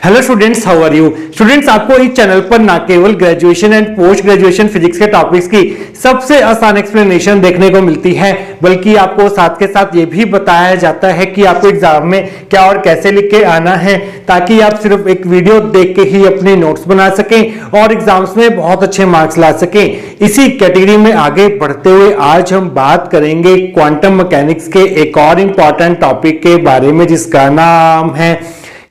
Hello students, how are you students. आपको इस channel पर ना केवल graduation and post graduation physics के टॉपिक्स की सबसे आसान एक्सप्लेनेशन देखने को मिलती है, बल्कि आपको साथ के साथ ये भी बताया जाता है कि आपको एग्जाम में क्या और कैसे लिख के आना है, ताकि आप सिर्फ एक वीडियो देख के ही अपने नोट्स बना सकें और एग्जाम्स में बहुत अच्छे मार्क्स ला सकें। इसी कैटेगरी में आगे बढ़ते हुए आज हम बात करेंगे क्वांटम मैकेनिक्स के एक और इंपॉर्टेंट टॉपिक के बारे में, जिसका नाम है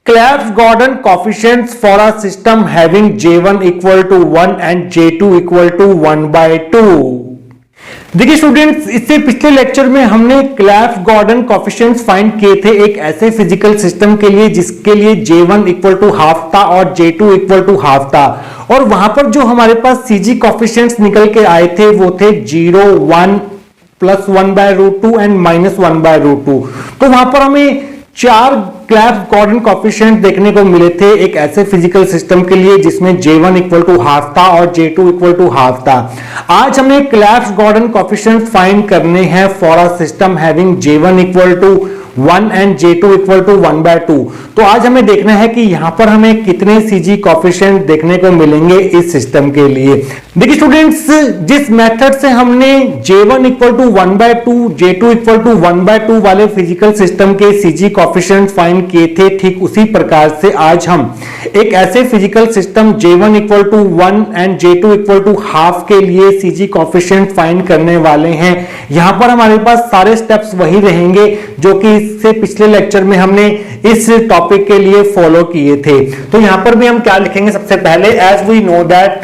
Clebsch-Gordon coefficients for a system having J1 equal to 1 and J2 equal to 1/2। देखिए स्टूडेंट्स, इससे पिछले लेक्चर में हमने Clebsch-Gordon coefficients फाइंड किए थे एक ऐसे फिजिकल सिस्टम के लिए जिसके लिए J1 इक्वल टू हाफ था और J2 इक्वल टू हाफ था, और वहां पर जो हमारे पास CG coefficients निकल के आए थे वो थे 0, 1, प्लस 1/√2 एंड माइनस 1/√2। तो वहां पर हमें चार Clebsch-Gordon कोएफिशिएंट देखने को मिले थे एक ऐसे फिजिकल सिस्टम के लिए जिसमें J1 इक्वल टू हाफ था और J2 इक्वल टू हाफ था। आज हमें Clebsch-Gordon कोएफिशिएंट फाइंड करने हैं for a system having J1 equal to 1 and J2 equal to 1/2। तो आज हमें देखना है कि यहां पर हमें कितने CG कोएफिशिएंट देखने को मिलेंगे इस सिस्टम के लिए। देखिए स्टूडेंट्स, जिस मेथड से हमने J1 equal to 1/2, J2 equal to 1/2 वाले फिजिकल सिस्टम के CG कोएफिशिएंट फाइंड किए थे, ठीक उसी प्रकार से आज हम एक ऐसे physical system J1 equal to 1 and J2 equal to half के लिए CG कोएफिशिएंट फाइंड करने वाले हैं। यहां पर हमारे पास सारे स्टेप्स वही रहेंगे जो कि इससे पिछले लेक्चर में हमने इस टॉपिक के लिए फॉलो किए थे। तो यहां पर भी हम क्या लिखेंगे, सबसे पहले as we know that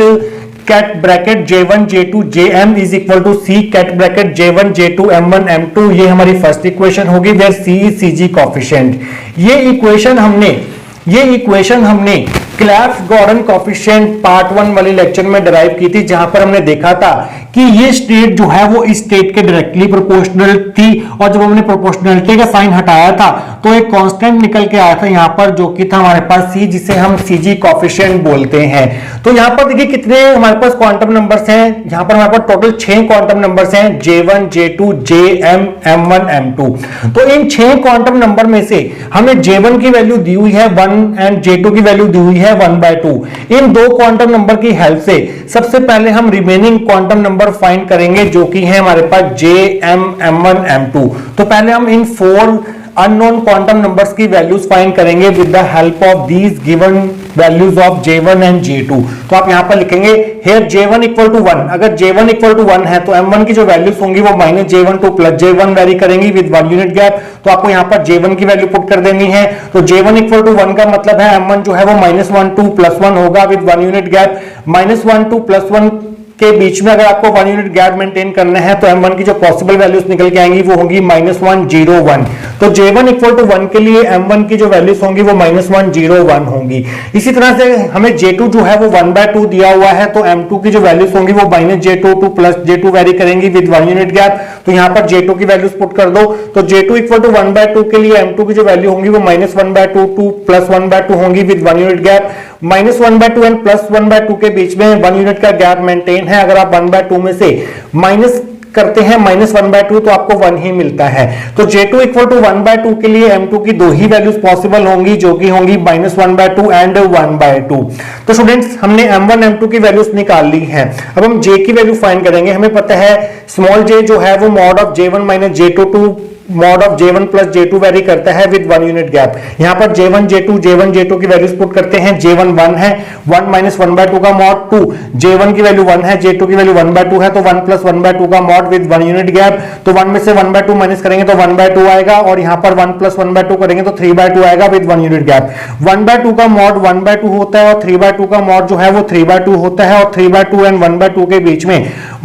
ket bracket J1 J2 Jm is equal to C ket bracket J1 J2 M1 M2, ये हमारी फर्स्ट इक्वेशन होगी, where C is CG coefficient. ये इक्वेशन हमने Clebsch-Gordon कोएफिशिएंट पार्ट 1 वाले लेक्चर में डिराइव की थी, जहां पर हमने देखा था कि ये स्टेट जो है वो इस स्टेट के डायरेक्टली प्रोपोर्शनल थी, और जब हमने प्रोपोर्शनलिटी का साइन हटाया था तो एक कांस्टेंट निकल के आया था यहाँ पर, जो कि था हमारे पास C, जिसे हम CG कोएफिशिएंट बोलते हैं। तो यहाँ पर देखिए कितने हमारे पास क्वांटम नंबर्स हैं, यहाँ पर हमारे पास टोटल 6 क्वांटम नंबर्स हैं, J1 J2 Jm M1 M2। तो इन 6 क्वांटम नंबर में से हमें J1 की वैल्यू दी हुई है 1 एंड J2 की वैल्यू दी हुई है 1/2। इन दो क्वांटम नंबर की हेल्प से सबसे पहले हम रिमेनिंग क्वांटम नंबर फाइंड करेंगे, जो कि है हमारे पास Jm M1 M2। तो पहले हम इन 4 अननोन क्वांटम नंबर्स की वैल्यूज फाइंड करेंगे with the help of these given values of J1 and J2। तो आप यहां पर लिखेंगे here J1 इक्वल टू 1। अगर J1 इक्वल टू 1 है तो M1 की जो वैल्यूज होंगी वो minus J1 two plus J1 very करेंगी विद 1 यूनिट गैप। तो आपको यहां पर J1 की वैल्यू पुट कर देनी है। तो J1 इक्वल टू 1 का मतलब है M1 जो है वो -1 टू +1 होगा विद 1 यूनिट गैप। -1 टू +1 के बीच में अगर आपको 1 यूनिट गैप मेंटेन करना है तो M1 की जो पॉसिबल वैल्यूज निकल के आएंगी वो होंगी -1 0 1। तो J1 इक्वल टू 1 के लिए M1 की जो वैल्यूज होंगी वो -1 0 1 होंगी। इसी तरह से हमें J2 जो है वो 1/2 दिया हुआ है, तो M2 की जो वैल्यूज होंगी वो -J2 two plus J2 very करेंगी विद 1 यूनिट गैप। तो यहाँ पर J2 की वैल्यूज पुट कर दो। तो J2 इक्वल टू 1/2 के लिए M2 की जो वैल्यू होंगी वो -1/2 टू प्लस 1/2 होंगी with 1 unit gap. -1/2 and plus 1/2 के बीच में 1 यूनिट का गैप मेंटेन है। अगर आप 1/2 में से माइनस करते हैं -1/2 तो आपको 1 ही मिलता है। तो J2 इक्वल टू 1/2 के लिए M2 की दो ही वैल्यूज पॉसिबल होंगी, जो कि होंगी -1/2 एंड 1/2। तो स्टूडेंट्स, हमने M1 M2 की वैल्यूज निकाल ली हैं। अब हम J की वैल्यू फाइंड करेंगे। हमें पता है स्मॉल j जो है वो mod of J1 minus J2 to mod of J1 plus J2 vary करता है विद 1 यूनिट गैप। यहां पर J1 J2 की वैल्यूज पुट करते हैं। J1 1 है, 1 माइनस 1/2 का मॉड 2। J1 की वैल्यू 1 है, J2 की वैल्यू 1/2 है, तो 1 प्लस 1/2 का मॉड विद 1 यूनिट गैप। तो 1 में से 1/2 माइनस करेंगे तो 1/2 आएगा, और यहां पर 1 प्लस 1/2 करेंगे तो 3/2 आएगा विद 1 यूनिट गैप। 1/2 का मॉड 1/2 होता है और 3/2 का मॉड जो है वो 3/2 होता है, और 3/2 एंड 1/2 के बीच में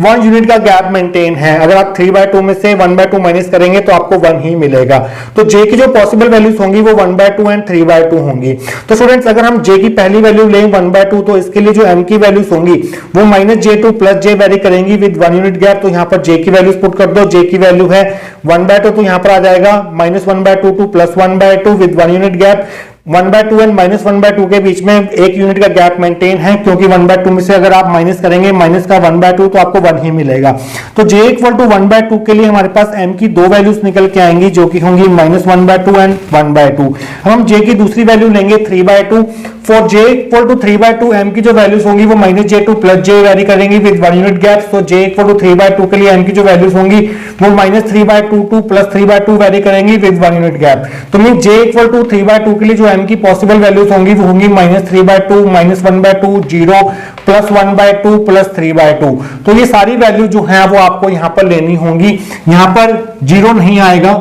1 यूनिट का गैप मेंटेन है। अगर आप 3/2 में से 1/2 माइनस करेंगे तो आपको 1 ही मिलेगा। तो J की जो पॉसिबल वैल्यूज होंगी वो 1/2 एंड 3/2 होंगी। तो स्टूडेंट्स, अगर हम J की पहली वैल्यू लें 1/2, तो इसके लिए जो M की वैल्यूज होंगी वो -J2 प्लस J वेरी करेंगी विद 1 यूनिट गैप। तो यहाँ पर J की वैल्यूज पुट कर दो। J की वैल्यू है 1/2, तो यहाँ पर आ जाएगा -1/2 two plus 1/2 with 1 unit gap. 1/2 and -1/2 के बीच में 1 यूनिट का गैप मेंटेन है, क्योंकि 1/2 में से अगर आप माइनस करेंगे माइनस का 1/2 तो आपको 1 ही मिलेगा। तो J इक्वल टू 1/2 के लिए हमारे पास M की दो वैल्यूज निकल के आएंगी, जो कि होंगी -1/2 एंड 1/2। हम J की दूसरी वैल्यू लेंगे 3/2। For J equal to 3/2 m की जो वैल्यूज होंगी वो -j2 प्लस j वेरी करेंगी with 1 unit gap. So j equal to 3/2 के लिए m की जो वैल्यूज होंगी वो -3/2 प्लस 3/2 वेरी करेंगी विद 1 यूनिट गैप। तो मीन j इक्वल टू 3/2 के लिए जो m की पॉसिबल वैल्यूज होंगी वो होंगी -3/2 -1/2 0 प्लस 1/2 प्लस 3/2। तो ये सारी वैल्यू जो है वो आपको यहां पर लेनी होंगी। यहां पर जीरो नहीं आएगा,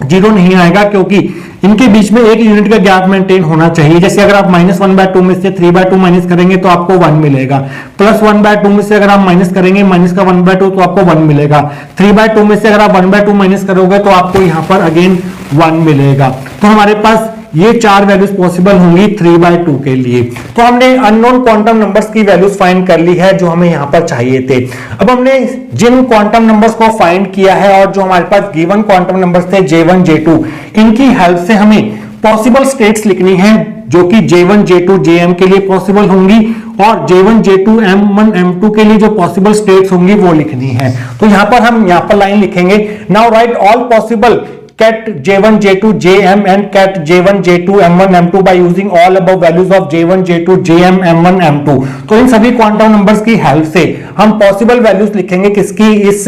जीरो नहीं आएगा क्योंकि इनके बीच में 1 यूनिट का गैप मेंटेन होना चाहिए। जैसे अगर आप -1/2 में से 3/2 माइनस करेंगे तो आपको 1 मिलेगा, प्लस 1/2 में से अगर आप माइनस करेंगे माइनस का 1/2 तो आपको 1 मिलेगा, 3/2 में से अगर आप 1/2 माइनस करोगे तो आपको यहां पर अगेन 1 मिलेगा। तो हमारे पास ये 4 वैल्यूज पॉसिबल होंगी 3/2 के लिए। तो हमने अननोन क्वांटम नंबर्स की वैल्यूज फाइंड कर ली है जो हमें यहां पर चाहिए थे। अब हमने जिन क्वांटम नंबर्स को फाइंड किया है और जो हमारे पास गिवन क्वांटम नंबर्स थे J1 J2, इनकी हेल्प से हमें पॉसिबल स्टेट्स लिखनी है जो कि J1 J2 Jm के लिए पॉसिबल होंगी और J1 J2 M1 M2 के लिए जो पॉसिबल स्टेट्स होंगी वो लिखनी है। तो यहां पर हम यहां पर लाइन लिखेंगे, now right all possible cat J1 J2 Jm and cat J1 J2 M1 M2 by using all above values of J1 J2 Jm M1 M2। तो इन सभी क्वांटम नंबर्स की हेल्प से हम पॉसिबल वैल्यूज लिखेंगे किसकी, इस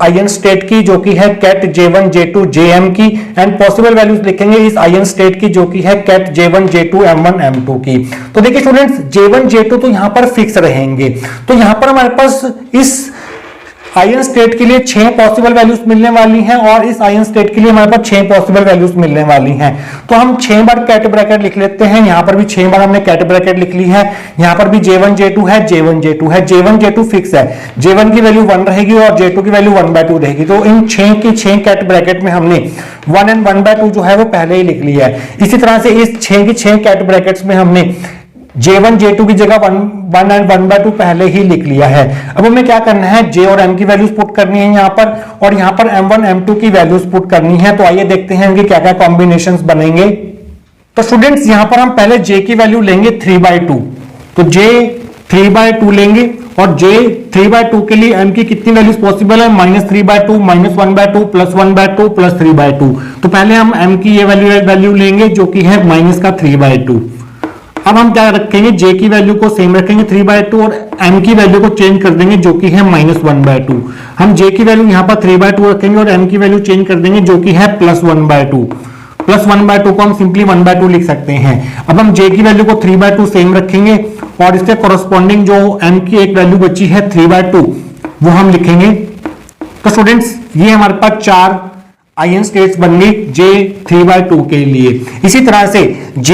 ion state की जो कि है cat J1 J2 Jm की, एंड पॉसिबल वैल्यूज लिखेंगे इस आयन स्टेट की जो कि है cat J1 J2 M1 M2 की। तो देखिए स्टूडेंट्स, J1 J2 तो यहां पर फिक्स रहेंगे। तो यहां पर हमारे पास इस आयन स्टेट के लिए 6 पॉसिबल वैल्यूज मिलने वाली हैं और इस आयन स्टेट के लिए हमारे पास 6 पॉसिबल वैल्यूज मिलने वाली हैं। तो हम 6 बार कैट ब्रैकेट लिख लेते हैं, यहां पर भी 6 बार हमने कैट ब्रैकेट लिख ली है। यहां पर भी J1 J2 है, J1 J2 है, J1 J2 फिक्स है, J1 की वैल्यू 1 रहेगी और J2 की वैल्यू 1/2 रहेगी। तो इन 6 की 6 कैट ब्रैकेट में हमने 1 एंड 1/2 जो है वो पहले ही लिख लिया है। इसी तरह से इस 6 की 6 कैट ब्रैकेट्स में हमने J1 J2 की जगह 1 एंड 1/2 पहले ही लिख लिया है। अब हमें क्या करना है, J और M की वैल्यूज पुट करनी है यहां पर, और यहां पर M1 M2 की वैल्यूज पुट करनी है। तो आइए देखते हैं इनके क्या क्या कॉम्बिनेशंस बनेंगे। तो स्टूडेंट्स यहां पर हम पहले J की वैल्यू लेंगे 3/2, तो J 3/2 लेंगे और J 3/2 के लिए M की कितनी वैल्यूज पॉसिबल है, -3/2 -1/2 प्लस 1/2 प्लस 3/2। तो पहले हम M की ये वैल्यू लेंगे जो कि है -3/2। अब हम क्या रखेंगे, J की वैल्यू को सेम रखेंगे 3/2 और M की वैल्यू को चेंज कर देंगे जो कि है -1/2। हम J की वैल्यू यहां पर 3/2 रखेंगे और M की वैल्यू चेंज कर देंगे जो कि है +1/2। +1/2 को हम सिंपली 1/2 लिख सकते हैं। अब हम J की वैल्यू को 3/2 सेम रखेंगे और इसके कोरस्पॉन्डिंग जो M की एक वैल्यू बची है 3/2 वो हम लिखेंगे। तो स्टूडेंट्स ये हमारे पास 4 आयन स्टेट्स बन गई J 3/2 के लिए। इसी तरह से J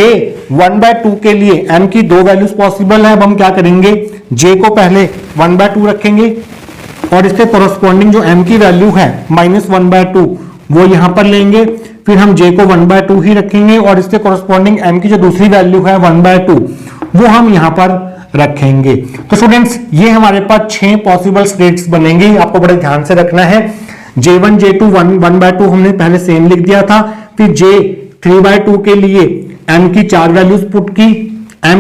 1/2 के लिए M की 2 वैल्यूज पॉसिबल है। अब हम क्या करेंगे, J को पहले 1/2 रखेंगे और इसके कोरस्पॉन्डिंग जो M की वैल्यू है -1/2 वो यहां पर लेंगे। फिर हम J को 1/2 ही रखेंगे और इसके कोरस्पॉन्डिंग M की जो दूसरी वैल्यू है 1/2 वो हम यहां पर रखेंगे। तो स्टूडेंट्स ये हमारे पास 6 पॉसिबल स्टेट्स बनेंगे, आपको बड़े ध्यान से रखना है। J1 J2 1/2 हमने पहले सेम लिख दिया था। फिर J 3/2 के लिए M की 4 वैल्यूज पुट की, M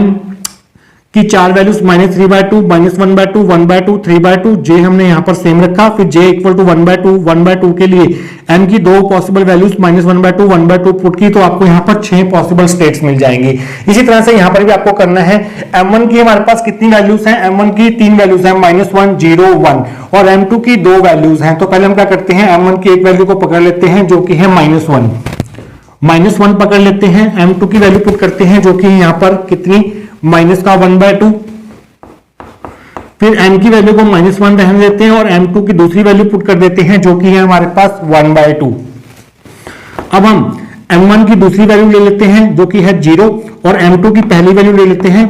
की 4 वैल्यूज -3/2 -1/2 1/2 3/2, J हमने यहां पर सेम रखा। फिर J इक्वल टू 1/2 के लिए M की 2 पॉसिबल वैल्यूज -1/2 1/2 पुट की, तो आपको यहां पर 6 पॉसिबल स्टेट्स मिल जाएंगी। इसी तरह से यहां पर भी आपको करना है। M1 की हमारे पास कितनी वैल्यूज हैं, M1 की 3 वैल्यूज हैं, -1 0 1, और M2 की 2 वैल्यूज हैं। तो पहले हम क्या करते हैं, M1 की एक वैल्यू को पकड़ लेते हैं जो कि है -1 पकड़ लेते हैं। M2 की वैल्यू पुट करते हैं जो कि यहां पर कितनी, -1/2। फिर M की वैल्यू को -1 रहने देते हैं और M2 की दूसरी वैल्यू पुट कर देते हैं जो कि है हमारे पास 1/2। अब हम M1 की दूसरी वैल्यू ले लेते हैं जो कि है 0 और M2 की पहली वैल्यू ले लेते हैं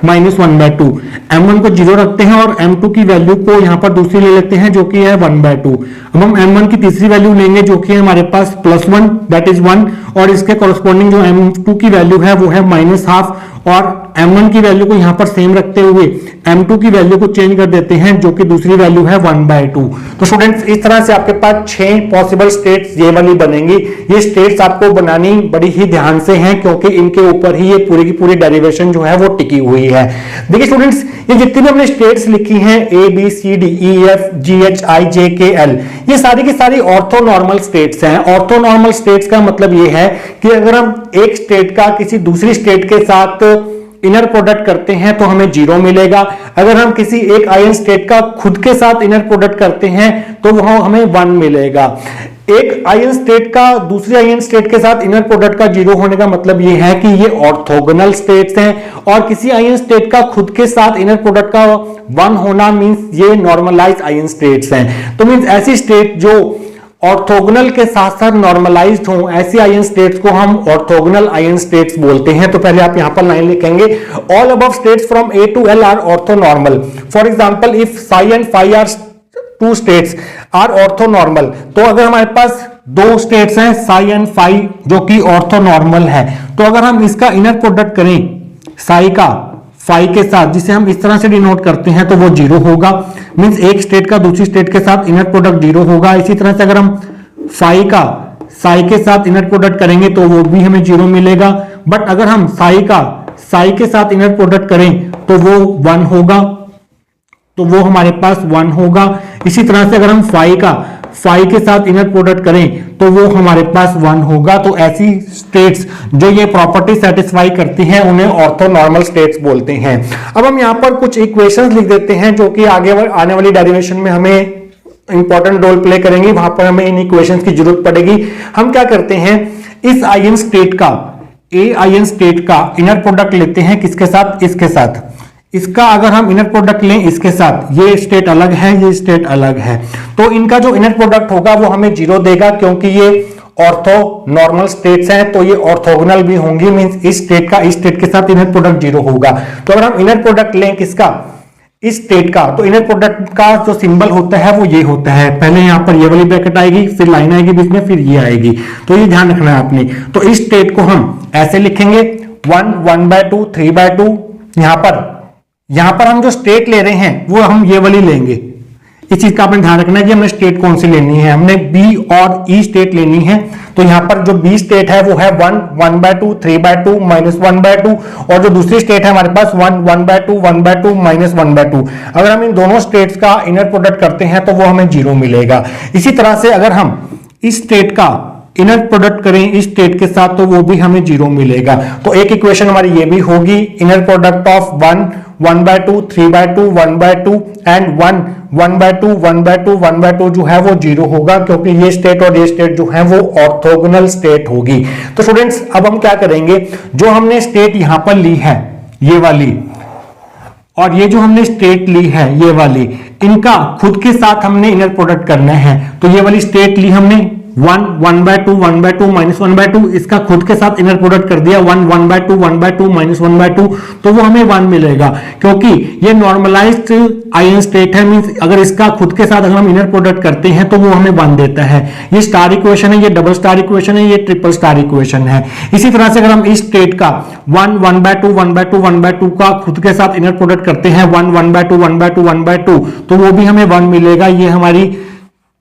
-1/2। M1 को 0 रखते हैं और M2 की वैल्यू को यहां पर दूसरी ले लेते हैं जो कि है 1/2। अब हम M1 की तीसरी वैल्यू लेंगे जो कि है हमारे पास +1 दैट इज 1, और इसके कॉरस्पॉन्डिंग जो M2 की वैल्यू है वो है -1/2 और M1 की वैल्यू को यहां पर सेम रखते हुए M2 की वैल्यू को चेंज कर देते हैं, जो कि दूसरी वैल्यू है 1/2। तो स्टूडेंट्स इस तरह से आपके पास 6 पॉसिबल स्टेट्स ये वाली बनेंगी। ये स्टेट्स आपको बनानी बड़ी ही ध्यान से हैं, क्योंकि इनके ऊपर ही ये पूरी की पूरी डेरिवेशन जो है वो टिकी हुई है। देखिए स्टूडेंट्स, ये जितनी भी हमने स्टेट्स लिखी हैं ABCDEFGHIJKL, ये सारी की सारी ऑर्थोनॉर्मल स्टेट्स हैं। ऑर्थोनॉर्मल स्टेट्स का मतलब ये है कि अगर हम एक स्टेट का किसी दूसरी स्टेट के साथ इनर प्रोडक्ट करते हैं तो हमें 0 मिलेगा। अगर हम किसी एक आयन स्टेट का खुद के साथ इनर प्रोडक्ट करते हैं तो वह हमें 1 मिलेगा। एक आयन स्टेट का दूसरे आयन स्टेट के साथ इनर प्रोडक्ट का 0 होने का मतलब यह है कि ये ऑर्थोगोनल स्टेट्स हैं, और किसी आयन स्टेट का खुद के साथ इनर प्रोडक्ट का 1 होना मींस ये नॉर्मलाइज्ड आयन स्टेट्स हैं। तो मींस ऐसी स्टेट जो ऑर्थोगोनल के साथ साथ नॉर्मलाइज्ड हो, ऐसी आयन स्टेट्स को हम ऑर्थोगोनल आयन स्टेट्स बोलते हैं। तो पहले आप यहां पर लाइन लिखेंगे, all above states from A to L are orthonormal. For example, if psi and phi are 2 states are orthonormal, तो अगर हमारे पास 2 स्टेट्स हैं साई एंड फाई जो कि ऑर्थोनॉर्मल है, तो अगर हम इसका इनर प्रोडक्ट करें साई का फाई के साथ, जिसे हम इस तरह से डिनोट करते हैं, तो वो 0 होगा। मींस एक स्टेट का दूसरी स्टेट के साथ इनर प्रोडक्ट 0 होगा। इसी तरह से अगर हम फाई का साई के साथ इनर प्रोडक्ट करेंगे तो वो भी हमें 0 मिलेगा। बट अगर हम साई का साई के साथ इनर प्रोडक्ट करें तो वो 1 होगा, तो वो हमारे पास 1 होगा। इसी तरह से अगर हम फाई का फाई के साथ इनर प्रोडक्ट करें तो वो हमारे पास 1 होगा। तो ऐसी स्टेट्स जो ये प्रॉपर्टी सेटिस्फाई करती हैं उन्हें ऑर्थोनॉर्मल स्टेट्स बोलते हैं। अब हम यहाँ पर कुछ इक्वेशंस लिख देते हैं जो कि आगे आने वाली डेरिवेशन में हमें इंपॉर्टेंट रोल प्ले करेंगे, वहां पर हमें इन इक्वेशंस की जरूरत पड़ेगी। हम क्या करते हैं, इस आयन स्टेट का ए आयन स्टेट का इनर प्रोडक्ट लेते हैं, किसके साथ, इसके साथ। इसका अगर हम इनर प्रोडक्ट लें इसके साथ, ये स्टेट अलग है, ये स्टेट अलग है, तो इनका जो इनर प्रोडक्ट होगा वो हमें 0 देगा, क्योंकि ये ऑर्थो नॉर्मल स्टेट्स हैं, तो ये ऑर्थोगोनल भी होंगी। मींस इस स्टेट का इस स्टेट के साथ इनर प्रोडक्ट 0 होगा। तो अगर हम इनर प्रोडक्ट लें किसका, इस स्टेट का, तो इनर प्रोडक्ट का जो सिंबल होता है वो ये होता है। पहले यहां पर ये वाली ब्रैकेट आएगी, फिर लाइन आएगी बीच में, फिर ये आएगी। तो ये ध्यान रखना है आपने। तो इस स्टेट को हम ऐसे लिखेंगे 1, 1/2, 3/2। यहां पर हम जो स्टेट ले रहे हैं वो हम ये वाली लेंगे। इस चीज का आपने ध्यान रखना है कि हमने स्टेट कौन सी लेनी है, हमने बी और ई स्टेट लेनी है। तो यहां पर जो बी स्टेट है वो है 1, 1/2, 3/2, -1/2, और जो दूसरी स्टेट है हमारे पास 1, 1/2, 1/2, -1/2। अगर हम इन दोनों स्टेट्स का इनर प्रोडक्ट करते हैं तो वो हमें 0 मिलेगा। इसी तरह से अगर हम इस स्टेट का इनर प्रोडक्ट करें इस स्टेट के साथ तो वो भी हमें 0 मिलेगा। तो एक इक्वेशन हमारी ये भी होगी, इनर प्रोडक्ट ऑफ 1, 1/2, 3/2, 1/2 एंड 1, 1/2, 1/2, 1/2 जो है वो 0 होगा, क्योंकि ये स्टेट और ये स्टेट जो है वो ऑर्थोगोनल स्टेट होगी। तो स्टूडेंट्स अब हम क्या करेंगे, जो हमने स्टेट यहां पर ली है ये वाली, और ये जो हमने स्टेट ली है ये वाली, इनका खुद के साथ हमने इनर प्रोडक्ट करना है। तो ये वाली स्टेट ली हमने 1, 1/2, 1/2, -1/2, इसका खुद के साथ इनर प्रोडक्ट कर दिया 1, 1/2, 1/2, -1/2, तो वो हमें 1 मिलेगा, क्योंकि ये नॉर्मलाइज्ड आयन स्टेट है। मींस अगर इसका खुद के साथ अगर हम इनर प्रोडक्ट करते हैं तो वो हमें 1 देता है। ये स्टार इक्वेशन है, ये डबल स्टार इक्वेशन है, ये ट्रिपल स्टार इक्वेशन है। इसी तरह से अगर हम इस स्टेट का 1, 1/2, 1/2, 1/2 का खुद के साथ इनर प्रोडक्ट करते हैं 1, 1/2, 1/2, 1/2, तो वो भी हमें 1 मिलेगा। ये हमारी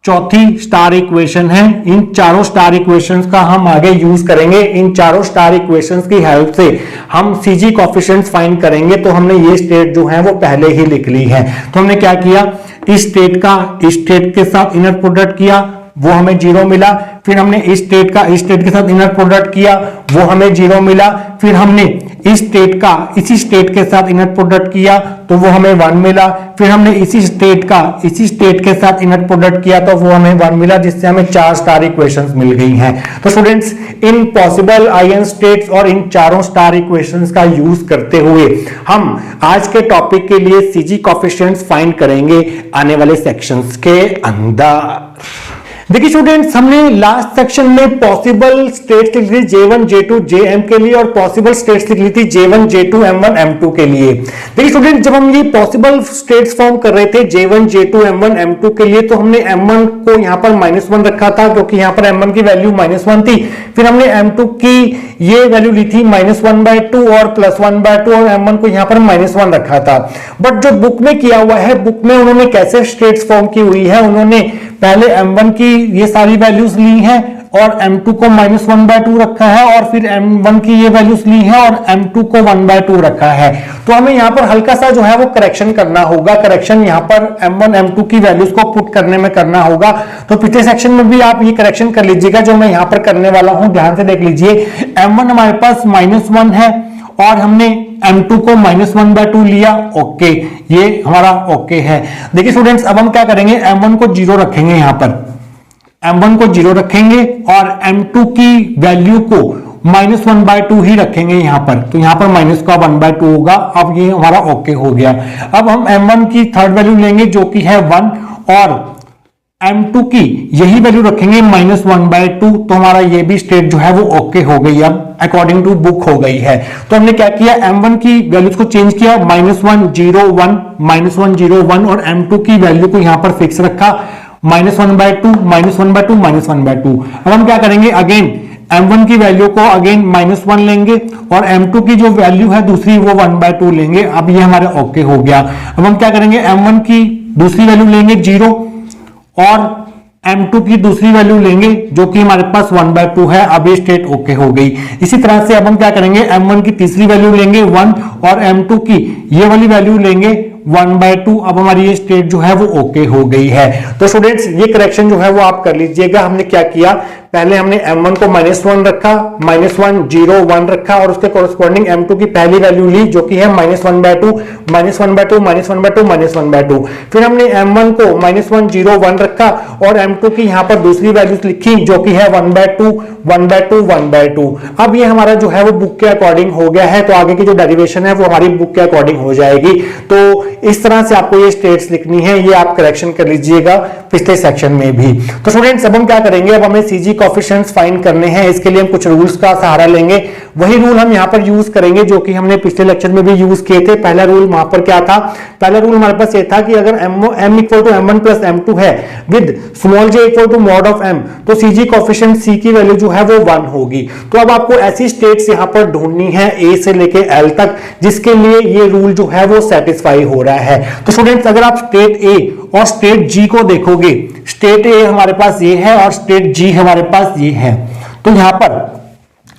चौथी स्टार इक्वेशन है। इन चारों स्टार इक्वेशंस का हम आगे यूज करेंगे। इन चारों स्टार इक्वेशंस की हेल्प से हम सीजी कोएफिशिएंट्स फाइंड करेंगे। तो हमने ये स्टेट जो है वो पहले ही लिख ली है। तो हमने क्या किया, इस स्टेट का इस स्टेट के साथ इनर प्रोडक्ट किया, वो हमें 0 मिला। फिर हमने इस स्टेट का इस स्टेट के साथ इनर प्रोडक्ट किया, वो हमें 0 मिला। फिर हमने इस स्टेट का इसी स्टेट के साथ इनर प्रोडक्ट किया तो वो हमें 1 मिला। फिर हमने इसी स्टेट का इसी स्टेट के साथ इनर प्रोडक्ट किया तो वो हमें 1 मिला, जिससे हमें 4 स्टार इक्वेशंस मिल गई हैं। तो स्टूडेंट्स, इन पॉसिबल आयन स्टेट्स और इन चारों स्टार इक्वेशंस का यूज करते हुए हम आज के टॉपिक के लिए सीजी कोएफिशिएंट्स फाइंड करेंगे आने वाले सेक्शंस के अंदर। देखिए स्टूडेंट्स, हमने लास्ट सेक्शन में पॉसिबल स्टेट्स लिख ली J1 J2 JM के लिए और पॉसिबल स्टेट्स लिख ली थी J1 J2 M1 M2 के लिए। देखिए स्टूडेंट, जब हम ये पॉसिबल स्टेट्स फॉर्म कर रहे थे J1 J2 M1 M2 के लिए, तो हमने M1 को यहां पर -1 रखा था क्योंकि यहां पर M1 की वैल्यू -1 थी। फिर हमने M2 की ये वैल्यू ली थी -1/2 और +1/2 और M1 को यहां पर -1 रखा था। बट जो बुक में किया हुआ है, बुक में उन्होंने कैसे स्टेट्स फॉर्म की हुई है, उन्होंने पहले M1 की ये सारी वैल्यूज ली हैं और M2 को -1/2 रखा है और फिर M1 की ये वैल्यूज ली हैं और M2 को 1/2 रखा है। तो हमें यहाँ पर हल्का सा जो है वो करेक्शन करना होगा। करेक्शन यहाँ पर M1 M2 की वैल्यूज को पुट करने में करना होगा। तो पिछले सेक्शन में भी आप ये करेक्शन कर लीजिएगा जो मैं यहाँ पर करने वाला हूं। ध्यान से देख लीजिए, M1 हमारे पास -1 है और हमने M2 को -1/2 लिया। ओके, ये हमारा ओके है। देखिए स्टूडेंट्स, अब हम क्या करेंगे, M1 को 0 रखेंगे, यहां पर M1 को 0 रखेंगे और M2 की वैल्यू को -1/2 ही रखेंगे यहां पर। तो यहां पर माइनस का 1/2 होगा। अब ये हमारा ओके हो गया। अब हम M1 की थर्ड वैल्यू लेंगे जो कि है 1 और M2 की यही वैल्यू रखेंगे -1/2। तो हमारा ये भी स्टेट जो है वो ओके हो गई, अब अकॉर्डिंग टू बुक हो गई है। तो हमने क्या किया, M1 की वैल्यूज को चेंज किया, -1 0 1 -1 0 1 और M2 की वैल्यू को यहां पर फिक्स रखा -1/2 -1/2 -1/2। अब हम क्या करेंगे, अगेन M1 की वैल्यू को अगेन -1 लेंगे और M2 की जो वैल्यू है दूसरी वो 1/2 लेंगे। अब ये हमारे ओके हो गया। अब हम क्या करेंगे, M1 की दूसरी वैल्यू लेंगे 0 और M2 की दूसरी वैल्यू लेंगे जो कि हमारे पास 1/2 है। अब ये स्टेट ओके हो गई। इसी तरह से अब हम क्या करेंगे, M1 की तीसरी वैल्यू लेंगे 1 और M2 की ये वाली वैल्यू लेंगे 1/2। अब हमारी ये स्टेट जो है वो ओके हो गई है। तो स्टूडेंट्स, ये करेक्शन जो है वो आप कर लीजिएगा। हमने क्या किया, पहले हमने M1 को -1 रखा, -1 0 1 रखा और उसके कोरस्पॉन्डिंग M2 की पहली वैल्यू ली जो कि है -1/2 -1/2 -1/2 1/2। फिर हमने M1 को -1 0 1 रखा और M2 की यहां पर दूसरी वैल्यूज लिखी जो कि है 1/2 1/2 1/2। अब ये हमारा जो है वो बुक के अकॉर्डिंग हो गया है। तो आगे की जो डेरिवेशन है वो हमारी बुक के अकॉर्डिंग हो जाएगी। तो इस तरह से आपको ये स्टेट्स लिखनी है, ये आप करेक्शन कर लीजिएगा पिछले सेक्शन में भी। तो स्टूडेंट्स, अब हम क्या करेंगे, अब हमें सीजी कोएफिशिएंट्स फाइंड करने हैं। इसके लिए हम कुछ रूल्स का सहारा लेंगे। वही रूल हम यहां पर यूज करेंगे जो कि हमने पिछले लेक्चर में भी यूज किए थे। पहला रूल वहां पर क्या था, पहला रूल हमारे पास ये था कि अगर m equal to m1 plus m2 है with small j equal to mod of m, तो सीजी कोएफिशिएंट c की वैल्यू जो है वो 1 होगी। तो अब आपको ऐसी स्टेट्स यहां पर ढूंढनी है a से लेके l तक जिसके लिए ये रूल जो है वो सेटिस्फाई हो रहा है। तो स्टूडेंट्स, अगर आप स्टेट a और स्टेट g को देखोगे, स्टेट a हमारे पास ये है और स्टेट g हमारे पास ये है। तो यहां पर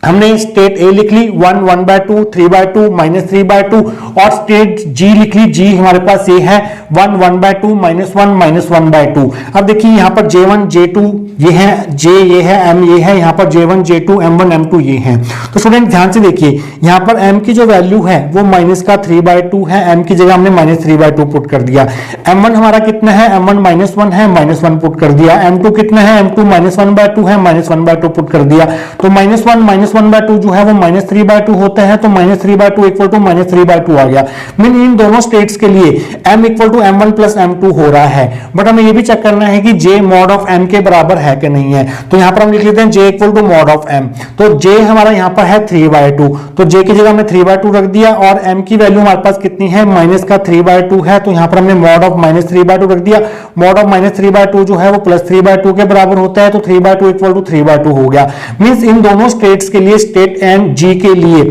हमने स्टेट ए लिख ली 1 1/2 3/2 -3/2 और स्टेट जी लिख ली, जी हमारे पास ये है 1 1/2 -1 -1/2। अब देखिए यहाँ पर J1 J2 ये है, J ये है, M ये है, यहाँ पर J1 J2 M1 M2 ये है। तो स्टूडेंट ध्यान से देखिए, यहाँ पर M की जो वैल्यू है वो -3/2 है। M की जगह हमने -3/2 पुट कर दिया। M1 हमारा कितना है, M1 -1 है, -1 पुट कर दिया। M2 कितना है, M2 -1/2 है, -1/2 पुट कर दिया। तो -1 -1/2 जो है वो -3/2 होता है। तो -3/2 इक्वल टू -3/2 आ गया। मीन इन दोनों स्टेट्स के लिए M equal to M1 plus M2 हो रहा है। बट हमें ये भी चेक करना है कि J मॉड ऑफ M के बराबर है कि नहीं है। तो यहां पर हम लिख लेते हैं J equal to mod of M। तो J हमारा यहां पर है 3/2, तो J की जगह हमने 3/2 रख दिया और M की वैल्यू हमारे पास कितनी है, -3/2 है। तो यहां पर हमने मॉड ऑफ -3/2 रख दिया। मॉड ऑफ -3/2 जो है वो +3/2 के बराबर होता है। तो 3/2 इक्वल टू 3/2 हो गया। मींस इन दोनों स्टेट्स के लिए, स्टेट एंड जी के लिए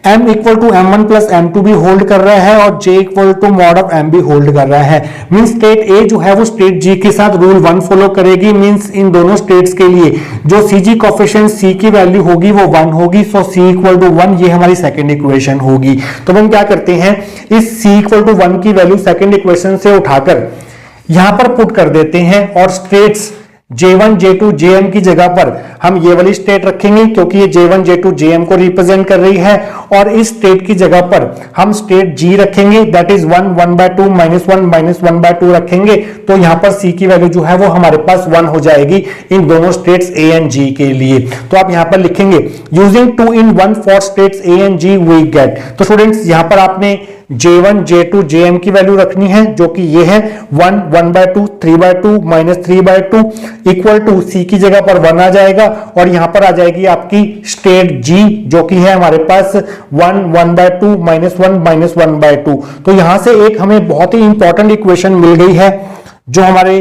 M equal to M1 plus M2 भी होल्ड कर रहा है और J equal to mod of M भी होल्ड कर रहा है। मींस स्टेट A जो है वो स्टेट G के साथ रूल 1 फॉलो करेगी। मींस इन दोनों स्टेट्स के लिए जो CG कोएफिशिएंट C की वैल्यू होगी वो 1 होगी। सो C इक्वल टू 1 ये हमारी सेकंड इक्वेशन होगी। तो हम क्या करते हैं, इस C इक्वल टू 1 की वैल्यू सेकंड इक्वेशन से उठाकर यहां पर पुट कर देते हैं और स्टेट्स J1 J2 JM की जगह पर हम ये वाली स्टेट रखेंगे क्योंकि ये J1 J2 JM को रिप्रेजेंट कर रही है। और इस स्टेट की जगह पर हम स्टेट G रखेंगे, दैट इज 1 1/2 -1 -1/2 रखेंगे। तो यहां पर C की वैल्यू जो है वो हमारे पास 1 हो जाएगी इन दोनों स्टेट्स A एंड G के लिए। तो आप यहां पर लिखेंगे using 2 in 1 for states A and G we get. तो स्टूडेंट्स, यहां पर आपने J1 J2 Jm की वैल्यू रखनी है, जो कि ये है 1 1/2 3/2 -3/2 इक्वल टू C की जगह पर 1 आ जाएगा और यहां पर आ जाएगी आपकी स्टेट G, जो कि है हमारे पास 1 1/2 -1 -1/2। तो यहां से एक हमें बहुत ही इंपॉर्टेंट इक्वेशन मिल गई है, जो हमारे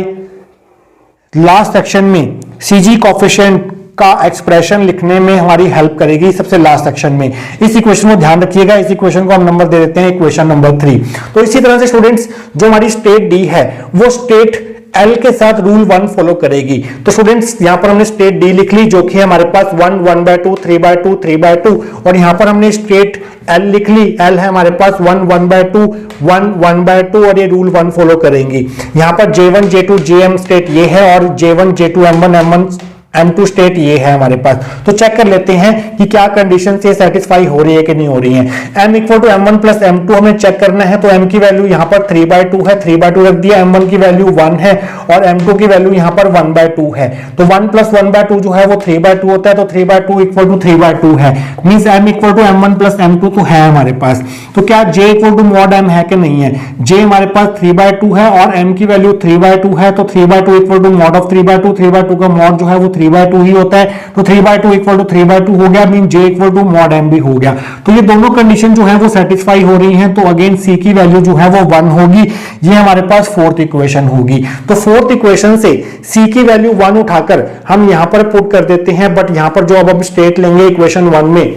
लास्ट सेक्शन में CG कोफिशिएंट का एक्सप्रेशन लिखने में हमारी हेल्प करेगी। सबसे लास्ट सेक्शन में इस इक्वेशन को ध्यान रखिएगा। इस इक्वेशन को हम नंबर दे देते हैं इक्वेशन नंबर 3। तो इसी तरह से स्टूडेंट्स, जो हमारी स्टेट डी है वो स्टेट L के साथ रूल 1 फॉलो करेगी। तो स्टूडेंट्स, यहां पर हमने स्टेट डी लिख ली, जो कि हमारे पास 1 1/2 3/2 3/2, और यहां पर हमने स्टेट L लिख ली। L है हमारे पास 1 1/2 1 1/2, और ये रूल 1 फॉलो करेंगी। यहां पर J1 J2 Jm स्टेट ये है और J1 J2 M1 M1 M2 state ये है हमारे पास। तो चेक कर लेते हैं कि क्या कंडीशन से सेटिस्फाई हो रही है कि नहीं हो रही है। M equal to M1 plus M2 हमें चेक करना है। तो M की वैल्यू यहां पर 3/2 है, 3/2 रख दिया। M1 की वैल्यू 1 है और M2 की वैल्यू यहां पर 1/2 है। तो 1 प्लस 1/2 जो है वो 3/2 होता है। तो 3/2 इक्वल टू 3/2 है, means M equal to M1 plus M2 तो है हमारे पास। तो क्या J equal to mod M है कि नहीं है? J हमारे पास 3/2 है और M की वैल्यू 3/2 है। तो 3/2 इक्वल टू मॉड ऑफ 3/2, 3/2 का मॉड जो है वो 3/2 ही होता है। तो 3/2 इक्वल टू 3/2 हो गया, mean J equal to mod M भी हो गया। तो ये दोनों कंडीशन जो है वो सेटिस्फाई हो रही हैं। तो अगेन C की वैल्यू जो है वो 1 होगी। ये हमारे पास फोर्थ इक्वेशन होगी। तो फोर्थ इक्वेशन से C की वैल्यू 1 उठाकर हम यहां पर पुट कर देते हैं। बट यहां पर जो अब हम स्टेट लेंगे इक्वेशन 1 में,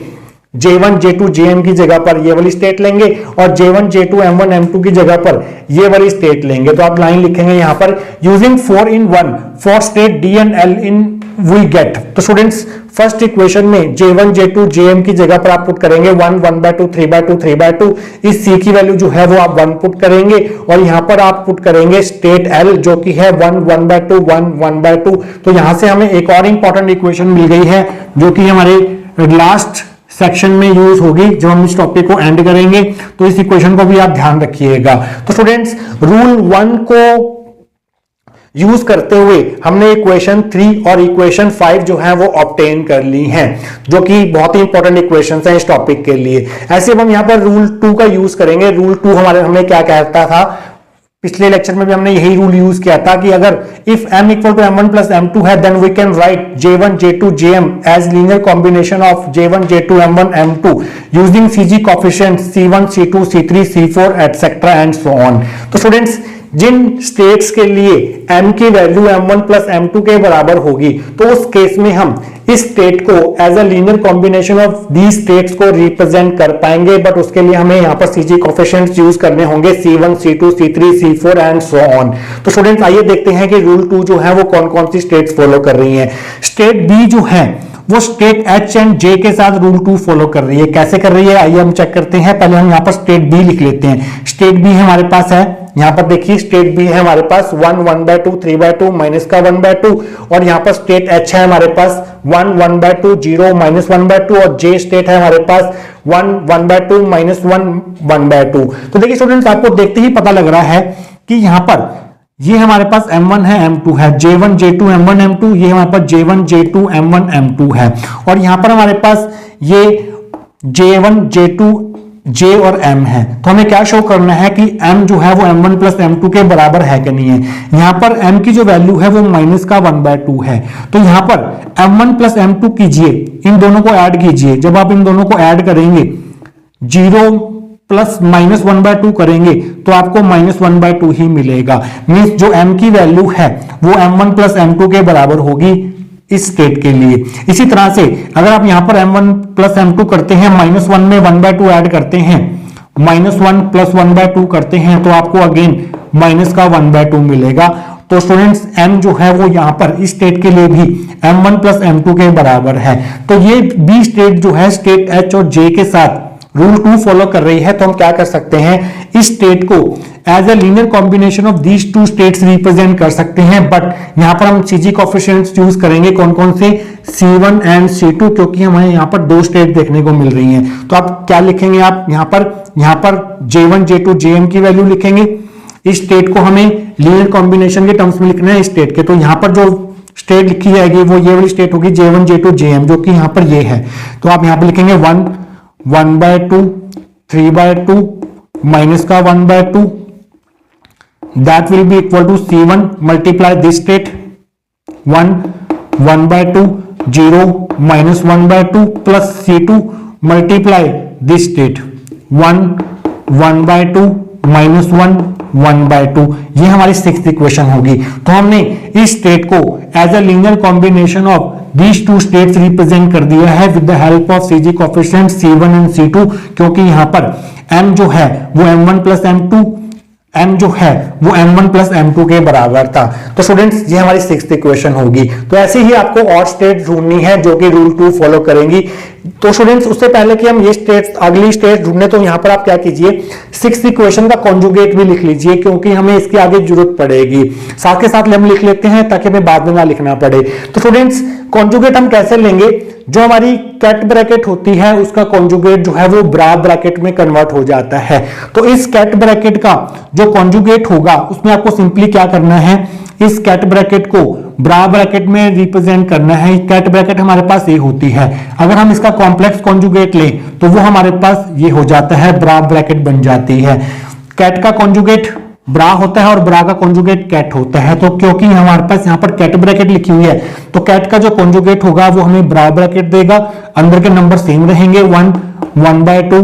J1 J2 Jm की जगह पर ये वाली स्टेट लेंगे और J1 J2 M1 M2 की जगह पर ये वाली स्टेट लेंगे। तो आप लाइन लिखेंगे यहां पर, using 4 in 1 for state D and L in we get। तो स्टूडेंट्स, फर्स्ट इक्वेशन में J1 J2 Jm की जगह पर आप पुट करेंगे 1 1/2 3/2 3/2। इस C की वैल्यू जो है वो आप 1 पुट करेंगे और यहां पर आप पुट करेंगे स्टेट L, जो कि है 1 1/2 1 1/2। तो यहां से हमें एक और इंपॉर्टेंट इक्वेशन मिल गई है, जो कि हमारे लास्ट सेक्शन में यूज होगी जब हम इस टॉपिक को एंड करेंगे। तो इस इक्वेशन को भी आप ध्यान रखिएगा। तो स्टूडेंट्स, रूल 1 को यूज करते हुए हमने इक्वेशन 3 और इक्वेशन 5 जो है वो ऑब्टेन कर ली हैं, जो कि बहुत ही इंपॉर्टेंट इक्वेशंस हैं इस टॉपिक के लिए। ऐसे अब हम यहां पर रूल 2 का यूज करेंगे। रूल 2 हमें क्या कहता था, पिछले लेक्चर में भी हमने यही रूल यूज किया था कि अगर if M equal to M1 plus M2 है, then we can write J1 J2 Jm as linear combination of J1 J2 M1 M2 using CG coefficient C1 C2 C3 C4 etcetera and so on. तो students, जिन states के लिए M की value M1 plus M2 के बराबर होगी, तो उस केस में हम इस स्टेट को as a linear combination of the states को रिप्रेजेंट कर पाएंगे। बट उसके लिए हमें यहाँ पर CG कोफिशिएंट्स यूज करने होंगे C1 C2 C3 C4 and so on. तो स्टूडेंट्स, आइए देखते हैं कि रूल 2 जो है वो कौन कौन सी स्टेट्स फॉलो कर रही हैं। स्टेट B जो है वो स्टेट H एंड J के साथ रूल 2 फॉलो कर रही है। कैसे कर रही है आइए हम चेक करते हैं। पहले हम यहाँ पर स्टेट B लिख लेते हैं। स्टेट B हमारे पास है, यहां पर देखिए स्टेट B है हमारे पास 1 1/2 3/2 माइनस का 1/2, और यहां पर स्टेट H है हमारे पास 1 1/2 0 माइनस 1/2, और J स्टेट है हमारे पास 1 1/2 माइनस 1 1/2। तो देखिए स्टूडेंट्स, आपको देखते ही पता लग रहा है कि यहां पर ये हमारे पास M1 है M2 है, J1 J2 M1 M2, ये हमारे पास J1 J2 M1 M2 है, और यहां पर हमारे पास ये J1 J2 J और M है। तो हमें क्या शो करना है कि M जो है वो M1 प्लस M2 के बराबर है कि नहीं है। यहां पर M की जो वैल्यू है वो माइनस का 1/2 है। तो यहां पर M1 प्लस M2 कीजिए, इन दोनों को ऐड कीजिए। जब आप इन दोनों को ऐड करेंगे 0 प्लस माइनस 1/2 करेंगे तो आपको माइनस 1/2 ही मिलेगा। मींस जो M की वैल्यू है वो M1 प्लस M2 के बराबर होगी इस स्टेट के लिए। इसी तरह से अगर आप यहां पर M1 प्लस M2 करते हैं, -1 में 1/2 ऐड करते हैं, -1 प्लस 1/2 करते हैं, तो आपको अगेन माइनस का 1/2 मिलेगा। तो स्टूडेंट्स, M जो है वो यहां पर इस स्टेट के लिए भी M1 प्लस M2 के बराबर है। तो ये B स्टेट जो है स्टेट H और J के साथ रूल 2 फॉलो कर रही है। तो हम क्या कर सकते हैं, इस स्टेट को as a linear combination of these two states represent कर सकते हैं। बट यहां पर हम CG कोफिशिएंट्स यूज करेंगे कौन कौन से, C1 एंड C2, क्योंकि हमें यहां पर दो स्टेट देखने को मिल रही हैं। तो आप क्या लिखेंगे, आप यहां पर J1 J2 Jm की वैल्यू लिखेंगे। इस स्टेट को हमें लीनियर कॉम्बिनेशन के टर्म्स में लिखना है इस स्टेट के। तो यहां पर जो स्टेट लिखी जाएगी वो ये वाली स्टेट होगी J1 J2 Jm, जो कि यहां पर ये है। तो आप यहां पर लिखेंगे 1 1/2 3/2 माइनस का 1/2, that will be equal to C1 multiply this state 1 1/2 0 minus 1/2 plus C2 multiply this state 1 1/2 minus 1 1/2। ये हमारी सिक्स्थ इक्वेशन होगी। तो हमने इस स्टेट को as a linear combination of these two states represent कर दिया है with the help of CG coefficient C1 and C2, क्योंकि यहां पर m जो है वो m1 प्लस m2, m जो है वो m1 प्लस m2 के बराबर था। तो स्टूडेंट्स ये हमारी सिक्स्थ इक्वेशन होगी। तो ऐसे ही आपको और स्टेट ढूंढनी है जो कि रूल 2 फॉलो करेंगी। तो स्टूडेंट्स उससे पहले कि हम ये स्टेट अगली स्टेट ढूंढने, तो यहां पर आप क्या कीजिए, सिक्स्थ इक्वेशन का कॉन्जुगेट भी लिख लीजिए, क्योंकि हमें इसके आगे जरूरत पड़ेगी। साथ के साथ हम लिख लेते हैं ताकि हमें बाद में ना लिखना पड़े। तो स्टूडेंट्स कॉन्जुगेट हम कैसे लेंगे, जो हमारी कैट ब्रैकेट होती है उसका कॉन्जुगेट जो है वो ब्रा ब्रैकेट में कन्वर्ट हो जाता है। तो इस कैट ब्रैकेट का जो कॉन्जुगेट होगा उसमें आपको सिंपली क्या करना है, इस कैट ब्रैकेट को ब्रा ब्रैकेट में रिप्रेजेंट करना है। कैट ब्रैकेट हमारे पास ये होती है, अगर हम इसका कॉम्प्लेक्स कॉन्जुगेट लें तो वो हमारे पास ये हो जाता है, ब्रा ब्रैकेट बन जाती है। कैट का कॉन्जुगेट ब्रा होता है और ब्रा का कॉन्जुगेट कैट होता है। तो क्योंकि हमारे पास यहाँ पर कैट ब्रैकेट लिखी हुई है तो कैट का जो कॉन्जुगेट होगा वो हमें ब्रा ब्रैकेट देगा। अंदर के नंबर सेम रहेंगे, 1 1/2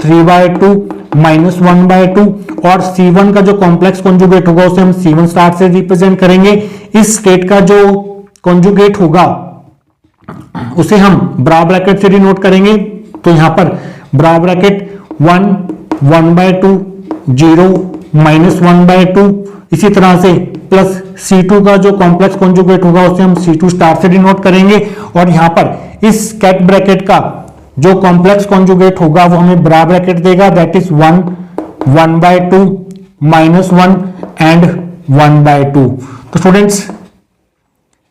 3/2 माइनस 1/2, और C1 का जो कॉम्प्लेक्स कॉन्जुगेट होगा उसे हम C1 स्टार से रिप्रेजेंट करेंगे। इस स्टेट का जो कॉन्जुगेट होगा उसे हम ब्रा ब्रैकेट से डिनोट करेंगे। तो यहां पर ब्रा ब्रैकेट 1 1/2 0 माइनस 1/2, इसी तरह से प्लस C2 का जो कॉम्प्लेक्स कॉन्जुगेट होगा उसे हम C2 स्टार से डिनोट करेंगे। और यहां पर इस कैट ब्रैकेट का जो कॉम्प्लेक्स कॉन्जुगेट होगा वो हमें ब्रा ब्रैकेट देगा, दैट इज 1 1/2 माइनस 1 एंड 1/2। तो स्टूडेंट्स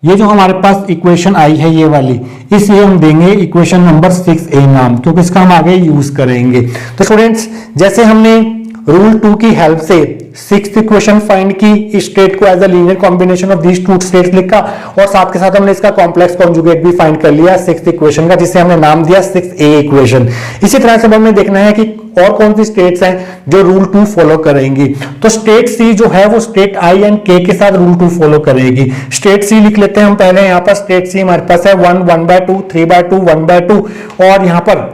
ये जो हमारे पास इक्वेशन आई है ये वाली, इसलिए हम देंगे इक्वेशन नंबर 6A नाम, क्योंकि इसका हम आगे यूज करेंगे। तो स्टूडेंट्स जैसे हमने रूल 2 की हेल्प से सिक्स्थ इक्वेशन फाइंड की, इस स्टेट को as a linear combination of these two states लिखा, और साथ के साथ हमने इसका कॉम्प्लेक्स कॉन्जुगेट भी फाइंड कर लिया सिक्स्थ इक्वेशन का, जिसे हमने नाम दिया 6A इक्वेशन। इसी तरह से हमें देखना है कि और कौन सी स्टेट्स हैं जो रूल 2 फॉलो करेंगी। तो स्टेट सी जो है वो स्टेट आई एंड के के साथ रूल 2 फॉलो करेगी। स्टेट सी लिख लेते हैं हम पहले। यहां पर स्टेट सी हमारे पास है 1 1/2 3/2 1/2, और यहां पर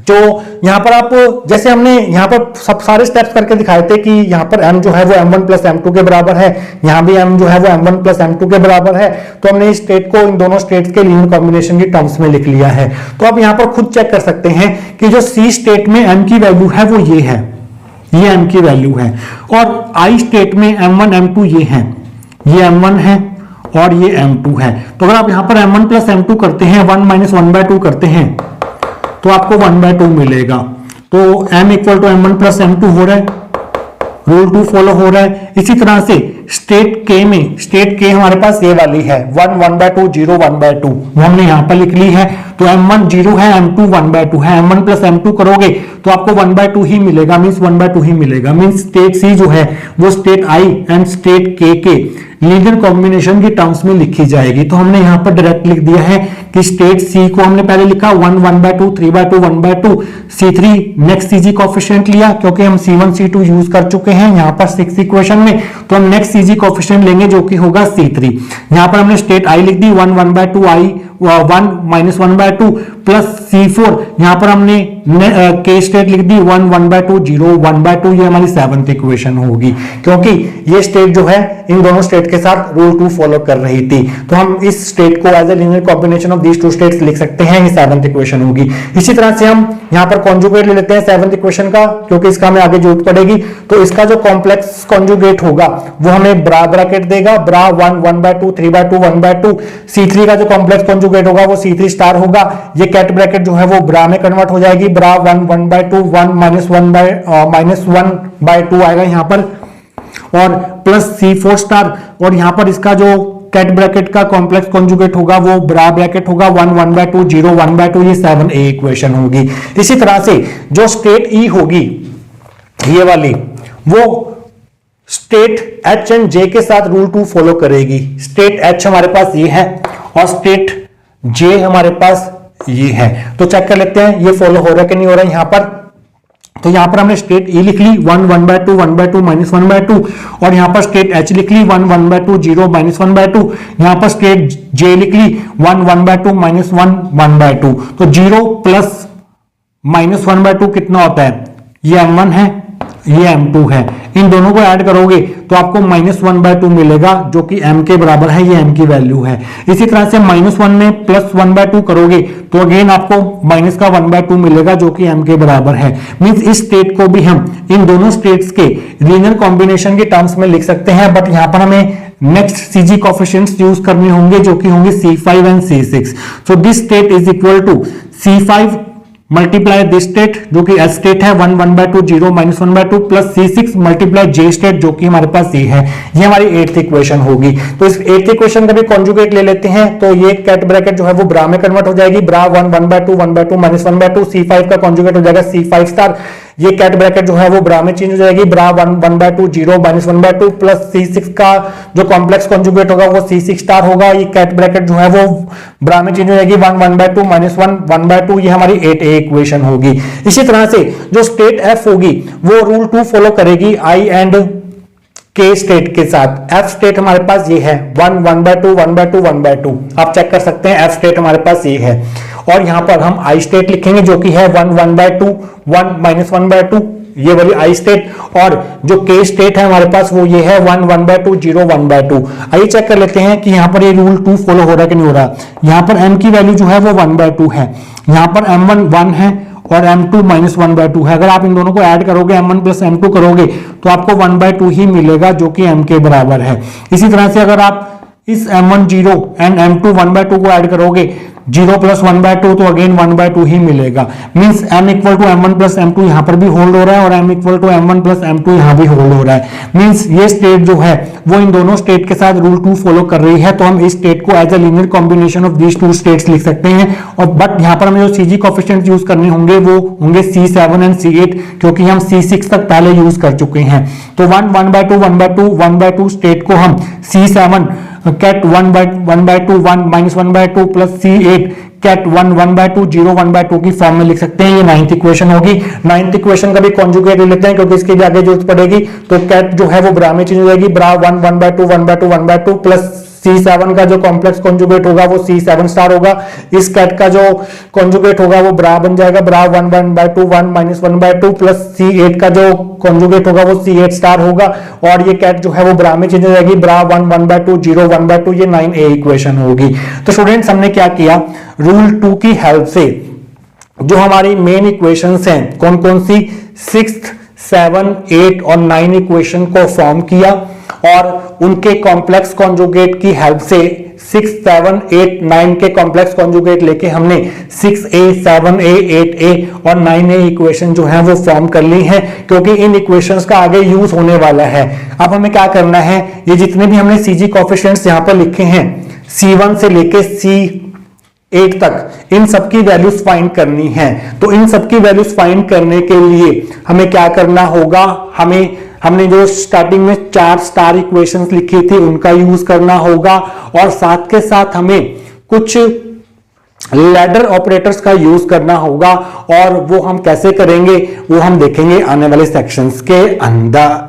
जो यहां पर आप जैसे हमने यहां पर सब सारे स्टेप्स करके दिखाए थे कि यहां पर m जो है वो m1 प्लस m2 के बराबर है, यहां भी m जो है वो m1 प्लस m2 के बराबर है। तो हमने इस स्टेट को इन दोनों स्टेट्स के लीनियर कॉम्बिनेशन की टर्म्स में लिख लिया है। तो आप यहां पर खुद चेक कर सकते हैं कि जो C स्टेट में m की वैल्यू है वो ये है, ये m की वैल्यू है, और I स्टेट में m1 m2 ये है, ये m1 है और ये m2 है। तो अगर आप यहां पर m1 प्लस m2 करते हैं, 1 माइनस 1/2 करते हैं तो आपको 1/2 मिलेगा। तो m equal to m1 plus m2 हो रहा है, रूल 2 फॉलो हो रहा है। इसी तरह से स्टेट के में, स्टेट के हमारे पास ये वाली है 1 1/2 0 1/2, वो हमने यहां पर लिख ली है। तो m1 0 है, m2 1/2 है, m1 प्लस m2 करोगे तो आपको 1/2 ही मिलेगा, मींस 1/2 ही मिलेगा। मींस स्टेट सी जो है वो स्टेट आई एंड स्टेट के लीनियर कॉम्बिनेशन की टर्म्स में लिखी जाएगी। तो हमने यहां पर डायरेक्ट लिख दिया है कि स्टेट सी को हमने पहले लिखा 1 1/2 3/2 1/2, C3 नेक्स्ट सीजी कोएफिशिएंट लिया क्योंकि हम C1 C2 यूज कर चुके हैं यहां पर 6 इक्वेशन में। तो हम नेक्स्ट सीजी कोएफिशिएंट लेंगे जो कि होगा C3। यहां पर हमने स्टेट आई लिख दी 1 1/2 आई 1 माइनस 1/2 प्लस C4, यहां पर हमने के स्टेट लिख दी 1 1/2 0 1/2। ये हमारी 7th इक्वेशन होगी, क्योंकि ये स्टेट जो है इन दोनों स्टेट के साथ रूल 2 फॉलो कर रही थी। तो हम इस स्टेट को as a linear combination of these two states लिख सकते हैं, ये 7th इक्वेशन होगी। इसी तरह से हम यहां पर कॉन्जुगेट ले लेते हैं 7th इक्वेशन का, क्योंकि इसका हमें आगे जरूरत पड़ेगी। तो इसका जो कॉम्प्लेक्स कॉन्जुगेट होगा वो हमें ब्रा ब्रैकेट देगा, ब्रा 1 1/2 3/2 1/2। C3 का जो कॉम्प्लेक्स कॉन्जुगेट होगा वो C3 स्टार होगा। ये कैट ब्रैकेट जो है वो ब्रा में कन्वर्ट हो जाएगी, ब्रा 1 1/2 1 माइनस 1/2 आएगा यहां पर, और प्लस C4 स्टार, और यहां पर इसका जो कैट ब्रैकेट का कॉम्प्लेक्स कॉन्जुगेट होगा वो ब्रा ब्रैकेट होगा 1 1/2 0 1/2। ये 7A इक्वेशन होगी। इसी तरह से जो स्टेट ई होगी ये वाली, वो स्टेट H एंड J के साथ रूल 2 फॉलो करेगी। स्टेट H हमारे पास ये है और स्टेट J हमारे पास ये है। तो चेक कर लेते हैं ये फॉलो हो रहा है कि नहीं हो रहा है। यहां पर तो यहां पर हमने स्टेट ई लिख ली 1 1/2 1/2 माइनस 1/2, और यहां पर स्टेट एच लिख ली 1 1/2 0 माइनस 1/2, यहां पर स्टेट जे लिख ली 1 1/2 माइनस 1 1/2। तो 0 प्लस माइनस 1/2 कितना होता है, ये m1 है, ये m2 है, इन दोनों को ऐड करोगे तो आपको माइनस 1/2 मिलेगा जो कि m के बराबर है, ये m की वैल्यू है। इसी तरह से -1 में प्लस 1/2 करोगे तो अगेन आपको माइनस का 1/2 मिलेगा जो कि m के बराबर है। मींस इस स्टेट को भी हम इन दोनों स्टेट्स के लीनियर कॉम्बिनेशन के टर्म्स में लिख सकते हैं, बट यहां पर हमें नेक्स्ट सीजी कोएफिशिएंट्स यूज करने होंगे जो कि होंगे C5 and C6। So this state is equal to C5 multiply this state जो कि एस स्टेट है 1 1/2 0 minus 1/2 plus C6 multiply J state जो कि हमारे पास ये है। ये हमारी 8th इक्वेशन होगी। तो इस 8th इक्वेशन का भी कॉन्जुगेट ले लेते हैं, तो ये कैट ब्रैकेट जो है वो ब्रा में कन्वर्ट हो जाएगी, ब्रा 1 1/2 1/2 माइनस 1/2, C5 का कॉन्जुगेट हो जाएगा C5 स्टार, ये कैट ब्रैकेट जो है वो ब्रा में चेंज हो जाएगी, ब्रा 1 1/2 0 माइनस 1/2 प्लस C6 का जो कॉम्प्लेक्स कॉन्जुगेट होगा वो C6 स्टार होगा, ये कैट ब्रैकेट जो है वो ब्रा में चेंज हो जाएगी 1 1/2 माइनस 1 1/2, ये हमारी 8A इक्वेशन होगी। इसी तरह से जो स्टेट F होगी वो रूल 2 फॉलो करेगी I एंड K स्टेट के साथ। F स्टेट हमारे पास ये है 1 1/2 1/2 1/2, आप चेक कर सकते हैं F स्टेट हमारे पास ये है, और यहां पर हम I स्टेट लिखेंगे जो कि है 1 1/2 1 माइनस 1/2, ये वाली I स्टेट, और जो K स्टेट है हमारे पास वो ये है 1 1/2 0 1/2। आइए चेक कर लेते हैं कि यहां पर ये रूल 2 फॉलो हो रहा है कि नहीं हो रहा। यहां पर M की वैल्यू जो है वो 1/2 है, यहां पर M1 1 है और M2 माइनस 1/2 है। अगर आप इन दोनों को ऐड करोगे M1 प्लस M2 करोगे तो आपको 1/2 ही मिलेगा जो कि M के बराबर है। इसी तरह से अगर आप इस M1 0 एंड M2 1/2 को ऐड करोगे 0 प्लस 1/2 तो अगेन 1/2 ही मिलेगा। Means M equal to M1 plus M2 यहां पर भी होल्ड हो रहा है और M equal to M1 plus M2 यहां भी होल्ड हो रहा है। मींस ये स्टेट जो है वो इन दोनों स्टेट के साथ रूल 2 फॉलो कर रही है, तो हम इस स्टेट को as a linear combination of these two states लिख सकते हैं। और बट यहां पर हमें जो सीजी कोएफिशिएंट्स यूज करने होंगे वो होंगे C7 एंड C8, क्योंकि हम C6 तक पहले यूज कर चुके हैं। तो 1 1/2 1/2 1/2 स्टेट को हम C7 cat 1/2 1 minus 1/2 plus C8 cat 1 1/2 0 1/2 की फॉर्म में लिख सकते हैं। ये 9th इक्वेशन होगी। 9th इक्वेशन का भी कॉन्जुगेट ले लेते हैं क्योंकि इसके भी आगे जरूरत पड़ेगी। तो कैट जो है वो ब्रा में चेंज हो जाएगी, ब्रा 1 1/2 1/2 1/2 प्लस C7 का जो कॉम्प्लेक्स कॉन्जुगेट होगा वो C7 स्टार होगा। इस कैट का जो कॉन्जुगेट होगा वो ब्रा बन जाएगा, ब्रा 1 1/2 1 माइनस 1/2 प्लस C8 का जो कॉन्जुगेट होगा वो C8 स्टार होगा, और ये कैट जो है वो ब्रा में चेंज हो जाएगी, ब्रा 1 1/2 0 1/2, ये 9A इक्वेशन होगी। तो स्टूडेंट्स हमने क्या किया, रूल 2 की हेल्प से जो हमारी मेन इक्वेशंस हैं कौन कौन सी 6th 7 8 और 9 इक्वेशन को फॉर्म किया, और उनके कॉम्प्लेक्स कॉन्जुगेट की हेल्प से 6 7 8 9 के कॉम्प्लेक्स कॉन्जुगेट लेके हमने 6A 7A 8A और 9A इक्वेशन जो है वो फॉर्म कर ली है, क्योंकि इन इक्वेशंस का आगे यूज होने वाला है। अब हमें क्या करना है, ये जितने भी हमने सीजी कोएफिशिएंट्स यहां पर लिखे हैं C1 से लेके C8 तक, इन सबकी वैल्यूज फाइंड करनी है। तो इन सबकी वैल्यूज फाइंड करने के लिए हमें क्या करना होगा, हमने जो स्टार्टिंग में 4 स्टार इक्वेशंस लिखी थी उनका यूज करना होगा, और साथ के साथ हमें कुछ लैडर ऑपरेटर्स का यूज करना होगा, और वो हम कैसे करेंगे वो हम देखेंगे आने वाले सेक्शंस के अंदर।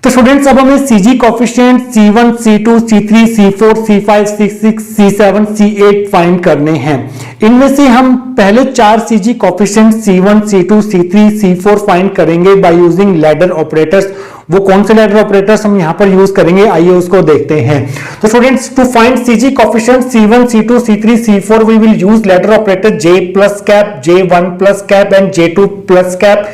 तो स्टूडेंट्स अब हमें CG coefficient C1 C2 C3 C4 C5 C6 C7 C8 find करने हैं। इनमें से हम पहले 4 CG coefficient C1 C2 C3 C4 find करेंगे बाय यूजिंग लैडर ऑपरेटर्स। वो कौन से लैडर ऑपरेटर्स हम यहां पर यूज करेंगे, आइए उसको देखते हैं। तो students to find CG coefficient C1 C2 C3 C4 we will use ladder operator J plus cap, J1 plus cap and J2 plus cap,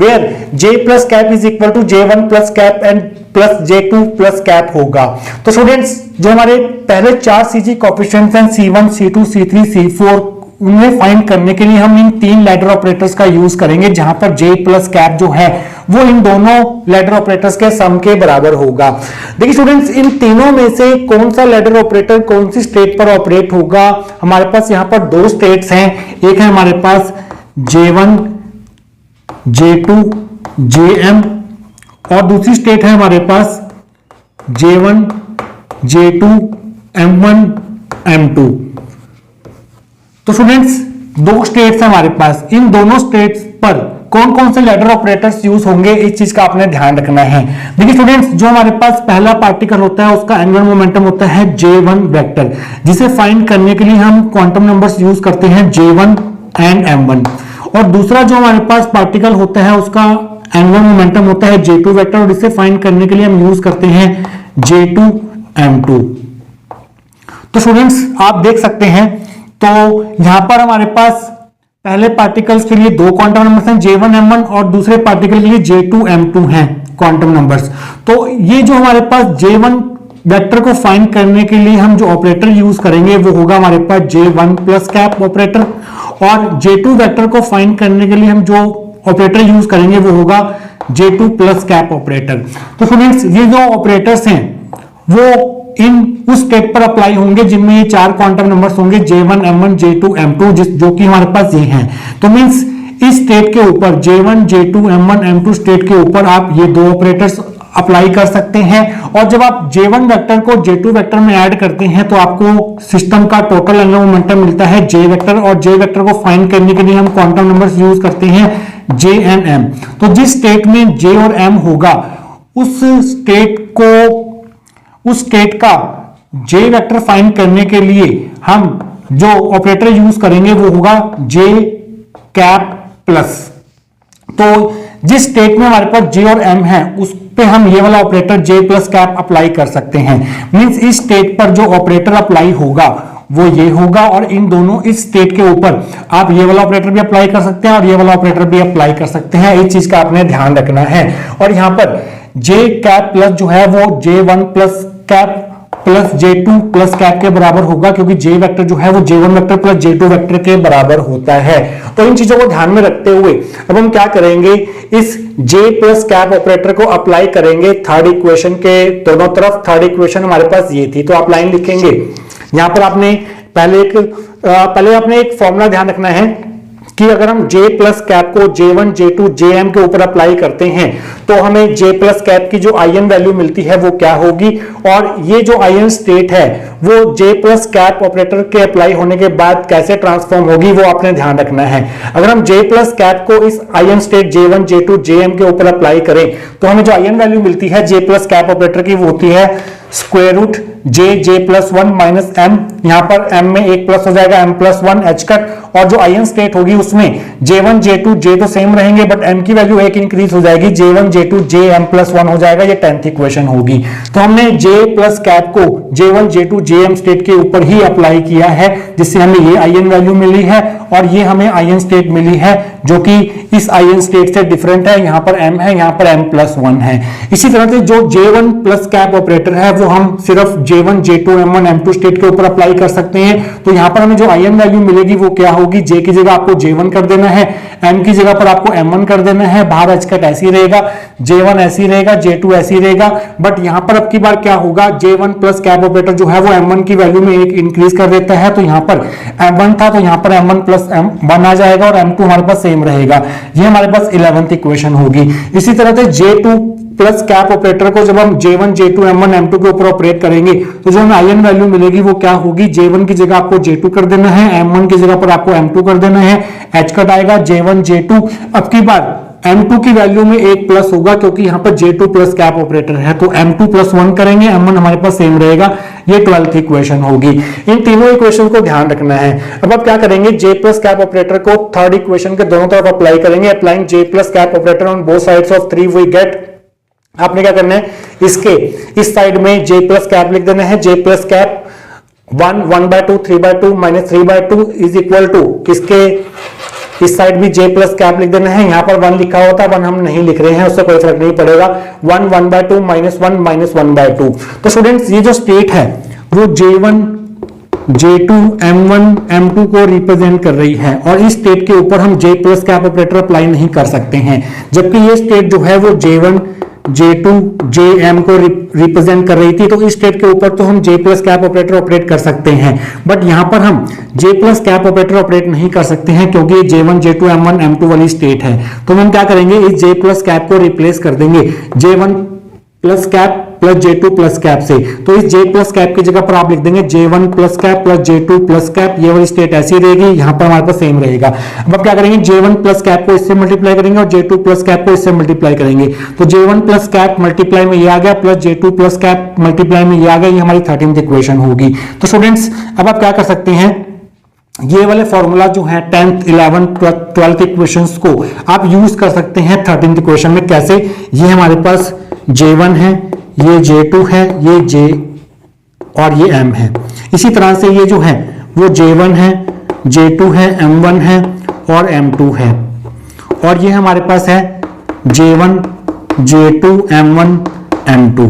where J plus cap is equal to J1 plus cap and plus J2 plus cap होगा। तो students जो हमारे पहले 4 CG coefficients हैं C1 C2 C3 C4, उन्हें find करने के लिए हम इन 3 लैडर ऑपरेटर्स का यूज करेंगे, जहां पर J प्लस कैप जो है वो इन दोनों लैडर ऑपरेटर्स के सम के बराबर होगा। देखिए स्टूडेंट्स इन तीनों में से कौन सा लैडर ऑपरेटर कौन सी स्टेट पर ऑपरेट होगा। हमारे पास यहां पर 2 स्टेट्स हैं, एक है हमारे पास J1 J2 Jm और दूसरी स्टेट है हमारे पास J1 J2 M1 M2। तो स्टूडेंट्स 2 स्टेट्स हैं हमारे पास, इन दोनों स्टेट्स पर कौन कौन से लैडर ऑपरेटर्स यूज होंगे, इस चीज का आपने ध्यान रखना है। देखिए स्टूडेंट्स, जो हमारे पास पहला पार्टिकल होता है उसका एंगुलर मोमेंटम होता है J1 वेक्टर, जिसे फाइंड करने के लिए हम क्वांटम नंबर्स यूज करते हैं J1 एंड M1। और दूसरा जो हमारे पास पार्टिकल होता है उसका एंगुलर मोमेंटम होता है J2 वेक्टर, और इसे फाइंड करने के लिए हम यूज करते हैं J2 M2। तो स्टूडेंट्स आप देख सकते हैं, तो यहां पर हमारे पास पहले पार्टिकल्स के लिए दो क्वांटम नंबर्स हैं J1 M1, और दूसरे पार्टिकल के लिए J2 M2 हैं क्वांटम नंबर्स। तो ये जो हमारे पास J1 वेक्टर को फाइंड करने के लिए हम जो ऑपरेटर यूज करेंगे वो होगा हमारे पास J1 प्लस कैप ऑपरेटर, और J2 वेक्टर को फाइंड करने के लिए हम जो ऑपरेटर यूज करेंगे वो होगा J2 प्लस कैप ऑपरेटर। तो स्टूडेंट्स, ये जो ऑपरेटर्स हैं वो इन उस स्टेट पर अप्लाई होंगे जिनमें ये चार क्वांटम नंबर्स होंगे J1 M1 J2 M2, जो कि हमारे पास ये हैं। तो मींस इस स्टेट के ऊपर J1 J2 M1 M2 state के ऊपर आप ये दो ऑपरेटर्स अप्लाई कर सकते हैं, और जब आप J1 वेक्टर को J2 वेक्टर में ऐड करते हैं तो आपको सिस्टम का टोटल एंगुलर मोमेंटम मिलता है J वेक्टर, और J वेक्टर को फाइंड करने के लिए हम क्वांटम नंबर्स यूज करते हैं J एंड M। तो जिस स्टेट में J और M होगा उस स्टेट का J वेक्टर फाइंड करने के लिए हम जो ऑपरेटर यूज करेंगे वो होगा J कैप प्लस। तो जिस स्टेट में हमारे पास J और M है उस पे हम ये वाला operator J plus cap apply कर सकते हैं। मींस इस स्टेट पर जो ऑपरेटर अप्लाई होगा वो ये होगा, और इन दोनों इस स्टेट के ऊपर आप ये वाला ऑपरेटर भी अप्लाई कर सकते हैं और ये वाला ऑपरेटर भी अप्लाई कर सकते हैं। इस चीज का आपने ध्यान रखना है। और यहाँ पर J कैप प्लस जो है वो J1 plus cap plus J2 plus cap के बराबर होगा, क्योंकि J वेक्टर जो है वो J1 vector plus J2 vector के बराबर होता है। तो इन चीजों को ध्यान में रखते हुए अब हम क्या करेंगे, इस J प्लस कैप ऑपरेटर को अप्लाई करेंगे थर्ड इक्वेशन के दोनों तरफ। थर्ड इक्वेशन हमारे पास ये थी, तो आप लाइन लिखेंगे। यहां पर आपने पहले आपने एक फॉर्मूला ध्यान रखना है कि अगर हम J प्लस कैप को J1 J2 JM के ऊपर अप्लाई करते हैं तो हमें J प्लस कैप की जो आयन वैल्यू मिलती है वो क्या होगी, और ये जो आयन स्टेट है वो J प्लस कैप ऑपरेटर के अप्लाई होने के बाद कैसे ट्रांसफॉर्म होगी वो आपने ध्यान रखना है। अगर हम J प्लस कैप को इस ion state J1 J2 JM के ऊपर अप्लाई करें तो हमें जो आयन वैल्यू मिलती है J प्लस कैप ऑपरेटर की वो होती है square root J plus 1 minus M। यहां पर M में एक प्लस हो जाएगा M प्लस 1 H कट, और जो आयन स्टेट होगी उसमें J1 J2 J तो सेम रहेंगे बट M की वैल्यू एक इंक्रीज हो जाएगी, J1 J2 JM प्लस 1 हो जाएगा। ये 10th इक्वेशन होगी। तो हमने J प्लस कैप को J1 J2 JM स्टेट के ऊपर ही अप्लाई किया है, जिससे हमें ये आयन वैल्यू मिली है और ये हमें आयन स्टेट मिली है जो कि इस आयन स्टेट से डिफरेंट है। यहां पर M है, यहां पर M प्लस 1 है। इसी तरह से जो J1 प्लस कैप ऑपरेटर है वो हम सिर्फ J1 J2 M1 M2 state के ऊपर अप्लाई कर सकते हैं। तो यहां पर हमें जो आयन वैल्यू मिलेगी वो क्या होगी, J की जगह आपको J1 कर देना है, M की जगह पर आपको M1 कर देना है, बाहर H कट ऐसी रहेगा, J1 ऐसी रहेगा, J2 ऐसी रहेगा। बट यहां पर अब की बार क्या होगा, J1 प्लस कैप ऑपरेटर जो है वो M1 की वैल्यू में एक इंक्रीज कर देता है। तो यहां पर M1 था तो यहां पर M1 प्लस M1 आ जाएगा और M2 हमारे पास सेम रहेगा। ये हमारे पास 11th इक्वेशन होगी। इसी तरह से J2 प्लस कैप ऑपरेटर को जब हम J1 J2 M1 M2 के ऊपर ऑपरेट करेंगे तो जो हमें आयन वैल्यू मिलेगी वो क्या होगी, J1 की जगह आपको J2 कर देना है, M1 की जगह पर आपको M2 कर देना है, H कट आएगा J1 J2। अब की बार M2 की वैल्यू में एक प्लस होगा क्योंकि यहाँ पर J2 प्लस कैप ऑपरेटर है, तो M2 प्लस 1 करेंगे, M1 हमारे पास सेम रहेगा। ये 12th इक्वेशन होगी। इन तीनों इक्वेशन को ध्यान रखना है। अब आप क्या करेंगे, J प्लस कैप ऑपरेटर को थर्ड इक्वेशन के दोनों तरफ अप्लाई करेंगे। Applying J plus cap operator on both sides of 3 we get, आपने क्या करना है, इसके इस साइड में J प्लस कैप लिख देना है। J plus cap 1/2 3/2 minus 3/2 is equal to किसके, इस साइड भी J प्लस कैप लिख देना है। यहां पर 1 लिखा होता है, 1 हम नहीं लिख रहे हैं, उससे कोई फर्क नहीं पड़ेगा। 1/2 माइनस 1 माइनस 1/2। तो स्टूडेंट्स ये जो स्टेट है वो J1 J2 M1 M2 को रिप्रेजेंट कर रही है, और इस स्टेट के ऊपर हम J plus cap operator apply नहीं कर सकते हैं, जबकि ये स्टेट जो है वो J1 J2 JM को रिप्रेजेंट कर रही थी। तो इस स्टेट के ऊपर तो हम J plus cap operator operate कर सकते हैं, बट यहां पर हम J plus cap operator operate नहीं कर सकते हैं क्योंकि J1 J2 M1 M2 वाली स्टेट है। तो हम क्या करेंगे, इस J प्लस कैप को रिप्लेस कर देंगे J1 plus cap plus J2 plus cap से। तो इस J प्लस कैप की जगह पर आप लिख देंगे J1 plus cap plus J2 plus cap, ये वाली स्टेट ऐसी रहेगी, यहां पर हमारे पास सेम रहेगा। अब आप क्या करेंगे, J1 प्लस कैप को इससे मल्टीप्लाई करेंगे और J2 प्लस कैप को इससे मल्टीप्लाई करेंगे। तो J1 प्लस कैप मल्टीप्लाई में ये आ गया plus J2 plus cap multiply में ये आ गया, ये हमारी 13th इक्वेशन होगी। तो स्टूडेंट्स अब आप क्या कर सकते हैं, ये वाले फॉर्मूला जो है 10th 11th 12th इक्वेशंस को आप यूज कर सकते हैं 13th इक्वेशन में। कैसे, ये हमारे पास J1 है, ये J2 है, ये J और ये M है। इसी तरह से ये जो है वो J1 है, J2 है, M1 है और M2 है, और ये हमारे पास है J1 J2 M1 M2।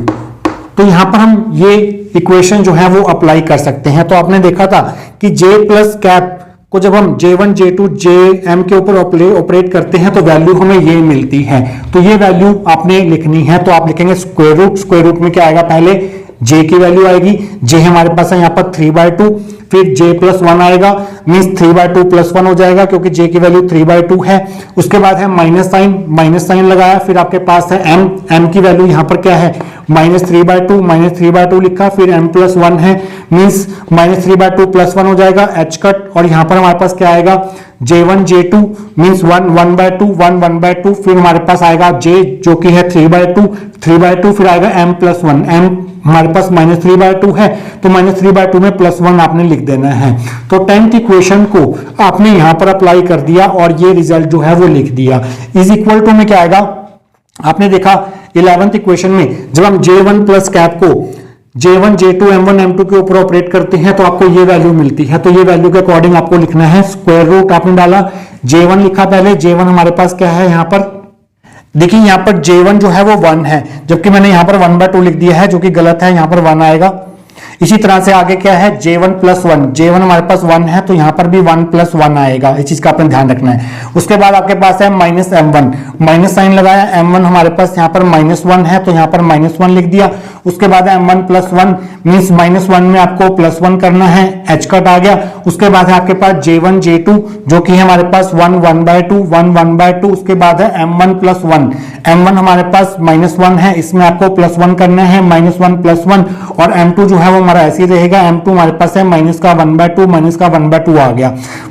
तो यहां पर हम ये इक्वेशन जो है वो अप्लाई कर सकते हैं। तो आपने देखा था कि J प्लस कैप को जब हम J1 J2 JM के ऊपर ऑपरेट करते हैं तो वैल्यू हमें ये मिलती है। तो ये वैल्यू आपने लिखनी है, तो आप लिखेंगे स्क्वायर रूट में क्या आएगा, पहले J की वैल्यू आएगी, J हमारे पास है यहाँ पर 3/2, फिर J प्लस 1 आएगा, मीन्स 3/2 प्लस 1 हो जाएगा क्योंकि J की वैल्यू 3/2 है। उसके बाद है माइनस साइन लगाया, फिर आपके पास है M की वैल्यू यहाँ पर क्या है -3/2 लिखा, फिर M प्लस 1 है, मीन्स -3/2 प्लस 1 हो जाएगा H कट, और यहाँ पर हमारे पास क्या आएगा J1 J2 मीन्स 1/2, फिर हमारे पास आएगा J जो कि है 3/2, फिर आएगा M प्लस 1, M हमारे पास -3/2 है, तो -3/2 में प्लस 1 आपने लिख देना है। तो 10th इक्वेशन को आपने यहां पर अप्लाई कर दिया और ये रिजल्ट जो है वो लिख दिया। इज इक्वल टू में क्या आएगा, आपने देखा 11th इक्वेशन में जब हम J1 प्लस कैप को J1 J2 M1 M2 के ऊपर ऑपरेट करते हैं तो आपको ये वैल्यू मिलती है। तो ये वैल्यू के अकॉर्डिंग आपको लिखना है, स्क्वायर रूट आपने डाला, J1 लिखा पहले, J1 हमारे पास क्या है यहाँ पर, देखिए यहाँ पर J1 जो है वो 1 है, जबकि मैंने यहाँ पर 1/2 लिख दिया है जो कि गलत है, यहाँ पर 1 आएगा। इसी तरह से आगे क्या है J1 प्लस 1, J1 हमारे पास 1 है तो यहाँ पर भी 1 प्लस 1 आएगा, इस चीज का आपने ध्यान रखना है। उसके बाद आपके पास है -M1, माइनस साइन लगाया, M1 हमारे पास यहाँ पर -1 है तो यहाँ पर -1 लिख दिया। उसके बाद M1 प्लस 1 मीन्स -1 में आपको प्लस 1 करना है, H कट आ गया। उसके बाद है आपके पास J1 J2 जो कि है हमारे पास 1/2, उसके बाद है M1 प्लस 1, M1 हमारे पास -1 है, इसमें आपको प्लस 1 करना है, -1 प्लस 1, और M2 जो है वो हमारा ऐसे ही रहेगा, M2 हमारे पास है -1/2 आ गया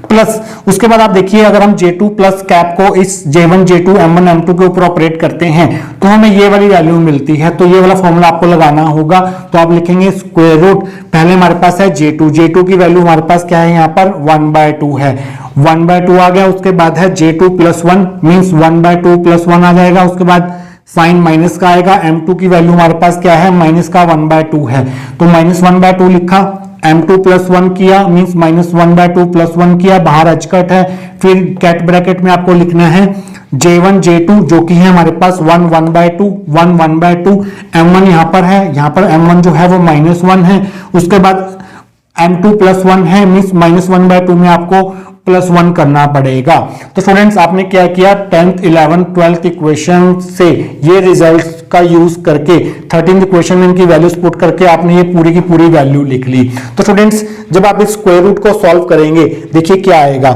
प्लस। उसके बाद आप देखिए अगर हम J2 प्लस कैप को इस J1 J2 M1 M2 के ऊपर ऑपरेट करते हैं तो हमें ये वाली वैल्यू मिलती है। तो ये वाला फॉर्मूला आपको लगाना होगा, तो आप लिखेंगे स्क्वायर रूट, पहले हमारे पास है J2 की वैल्यू हमारे पास क्या है यहाँ पर 1/2 है, 1/2 आ गया। उसके बाद है J2 प्लस 1 मीन्स 1/2 प्लस 1 आ जाएगा। उसके बाद साइन माइनस का आएगा, M2 की वैल्यू हमारे पास क्या है -1/2 है, तो -1/2 लिखा, M2 प्लस 1 किया मीन्स -1/2 प्लस 1 किया, बाहर H कट है, फिर कैट ब्रैकेट में आपको लिखना है J1 J2 जो कि है हमारे पास 1/2, M1 यहाँ पर है, यहाँ पर M1 जो है वो -1 है। उसके बाद M2 प्लस 1 है मीन्स -1/2 में आपको प्लस 1 करना पड़ेगा। तो स्टूडेंट्स आपने क्या किया, 10th 11th 12th इक्वेशन से ये रिजल्ट का यूज करके 13th इक्वेशन में इनकी वैल्यूज पुट करके आपने ये पूरी की पूरी वैल्यू लिख ली। तो स्टूडेंट्स जब आप इस स्क्वायर रूट को सॉल्व करेंगे देखिए क्या आएगा,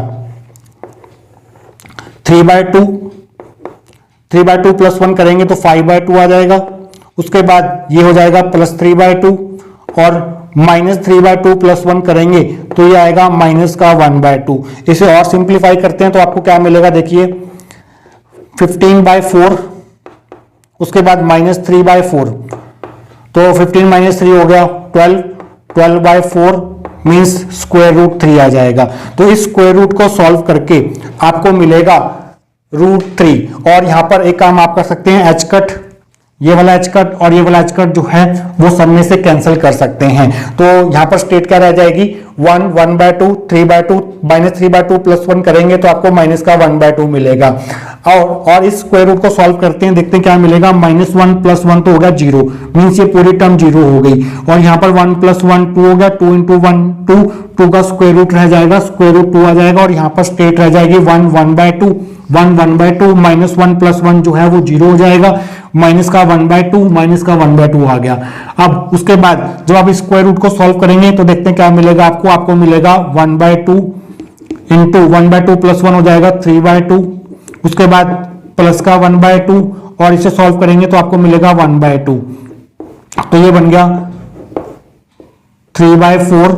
3/2 प्लस 1 करेंगे तो 5/2 आ जाएगा। उसके बाद ये हो जाएगा +3/2 और -3/2 प्लस 1 करेंगे तो ये आएगा -1/2। इसे और सिंप्लीफाई करते हैं तो आपको क्या मिलेगा, देखिए 15/4, उसके बाद -3/4, तो 15 - 3 हो गया 12/4 मीन्स स्क्वायर रूट 3 आ जाएगा। तो इस स्क्वायर रूट को सॉल्व करके आपको मिलेगा √3। और यहां पर एक काम आप कर सकते हैं, H कट, ये वाला H कट और ये वाला H कट जो है वो सब में से कैंसिल कर सकते हैं। तो यहां पर स्टेट क्या रह जाएगी 1/2, 3/2, -3/2 प्लस 1 करेंगे तो आपको -1/2 मिलेगा। और इस स्क्वायर रूट को सॉल्व करते हैं, देखते हैं क्या मिलेगा, -1 + 1 तो हो गया 0 मीन्स ये पूरी टर्म 0 हो गई। और यहाँ पर 1 + 1 2 हो गया, 2 × 1 2 का स्क्वायर रूट रह जाएगा, स्क्वायर रूट 2 आ जाएगा। और यहाँ पर स्टेट रह जाएगी 1/2, -1 + 1 जो है वो 0 हो जाएगा, -1/2 आ गया। अब उसके बाद जब आप स्क्वायर रूट को सॉल्व करेंगे तो देखते हैं क्या मिलेगा आपको मिलेगा 1/2 × 1/2 + 1 हो जाएगा 3/2, उसके बाद प्लस का 1/2 और इसे सॉल्व करेंगे तो आपको मिलेगा 1/2। तो ये बन गया 3/4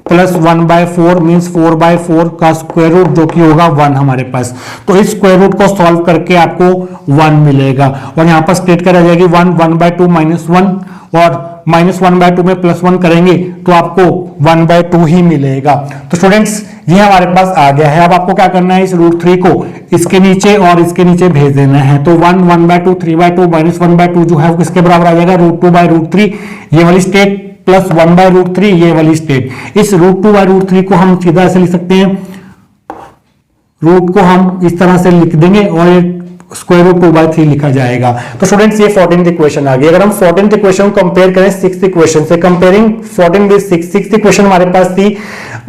प्लस 1/4 मीन्स 4/4 का स्क्वायर रूट जो कि होगा 1 हमारे पास। तो इस स्क्वायर रूट को सॉल्व करके आपको 1 मिलेगा और यहां पर स्टेट कर आ जाएगी 1/2 -1 और -1/2 में +1 करेंगे तो आपको 1/2 ही मिलेगा। तो स्टूडेंट्स ये हमारे पास आ गया है। अब आपको क्या करना है, इस √3 को इसके नीचे और इसके नीचे भेज देना है। तो 1/2 3/2 -1/2 जो है वो किसके बराबर आ जाएगा, √2/√3 ये वाली स्टेट प्लस 1/√3 ये वाली स्टेट। इस √2/√3 को हम सीधा ऐसे लिख सकते हैं, रूट को हम इस तरह से लिख देंगे और स्क्वायर रूट 2/3 लिखा जाएगा। तो स्टूडेंट्स ये 14th इक्वेशन आ गई। अगर हम 14th इक्वेशन को कंपेयर करें 6th इक्वेशन से, कंपेयरिंग 14 विद 6th इक्वेशन हमारे पास थी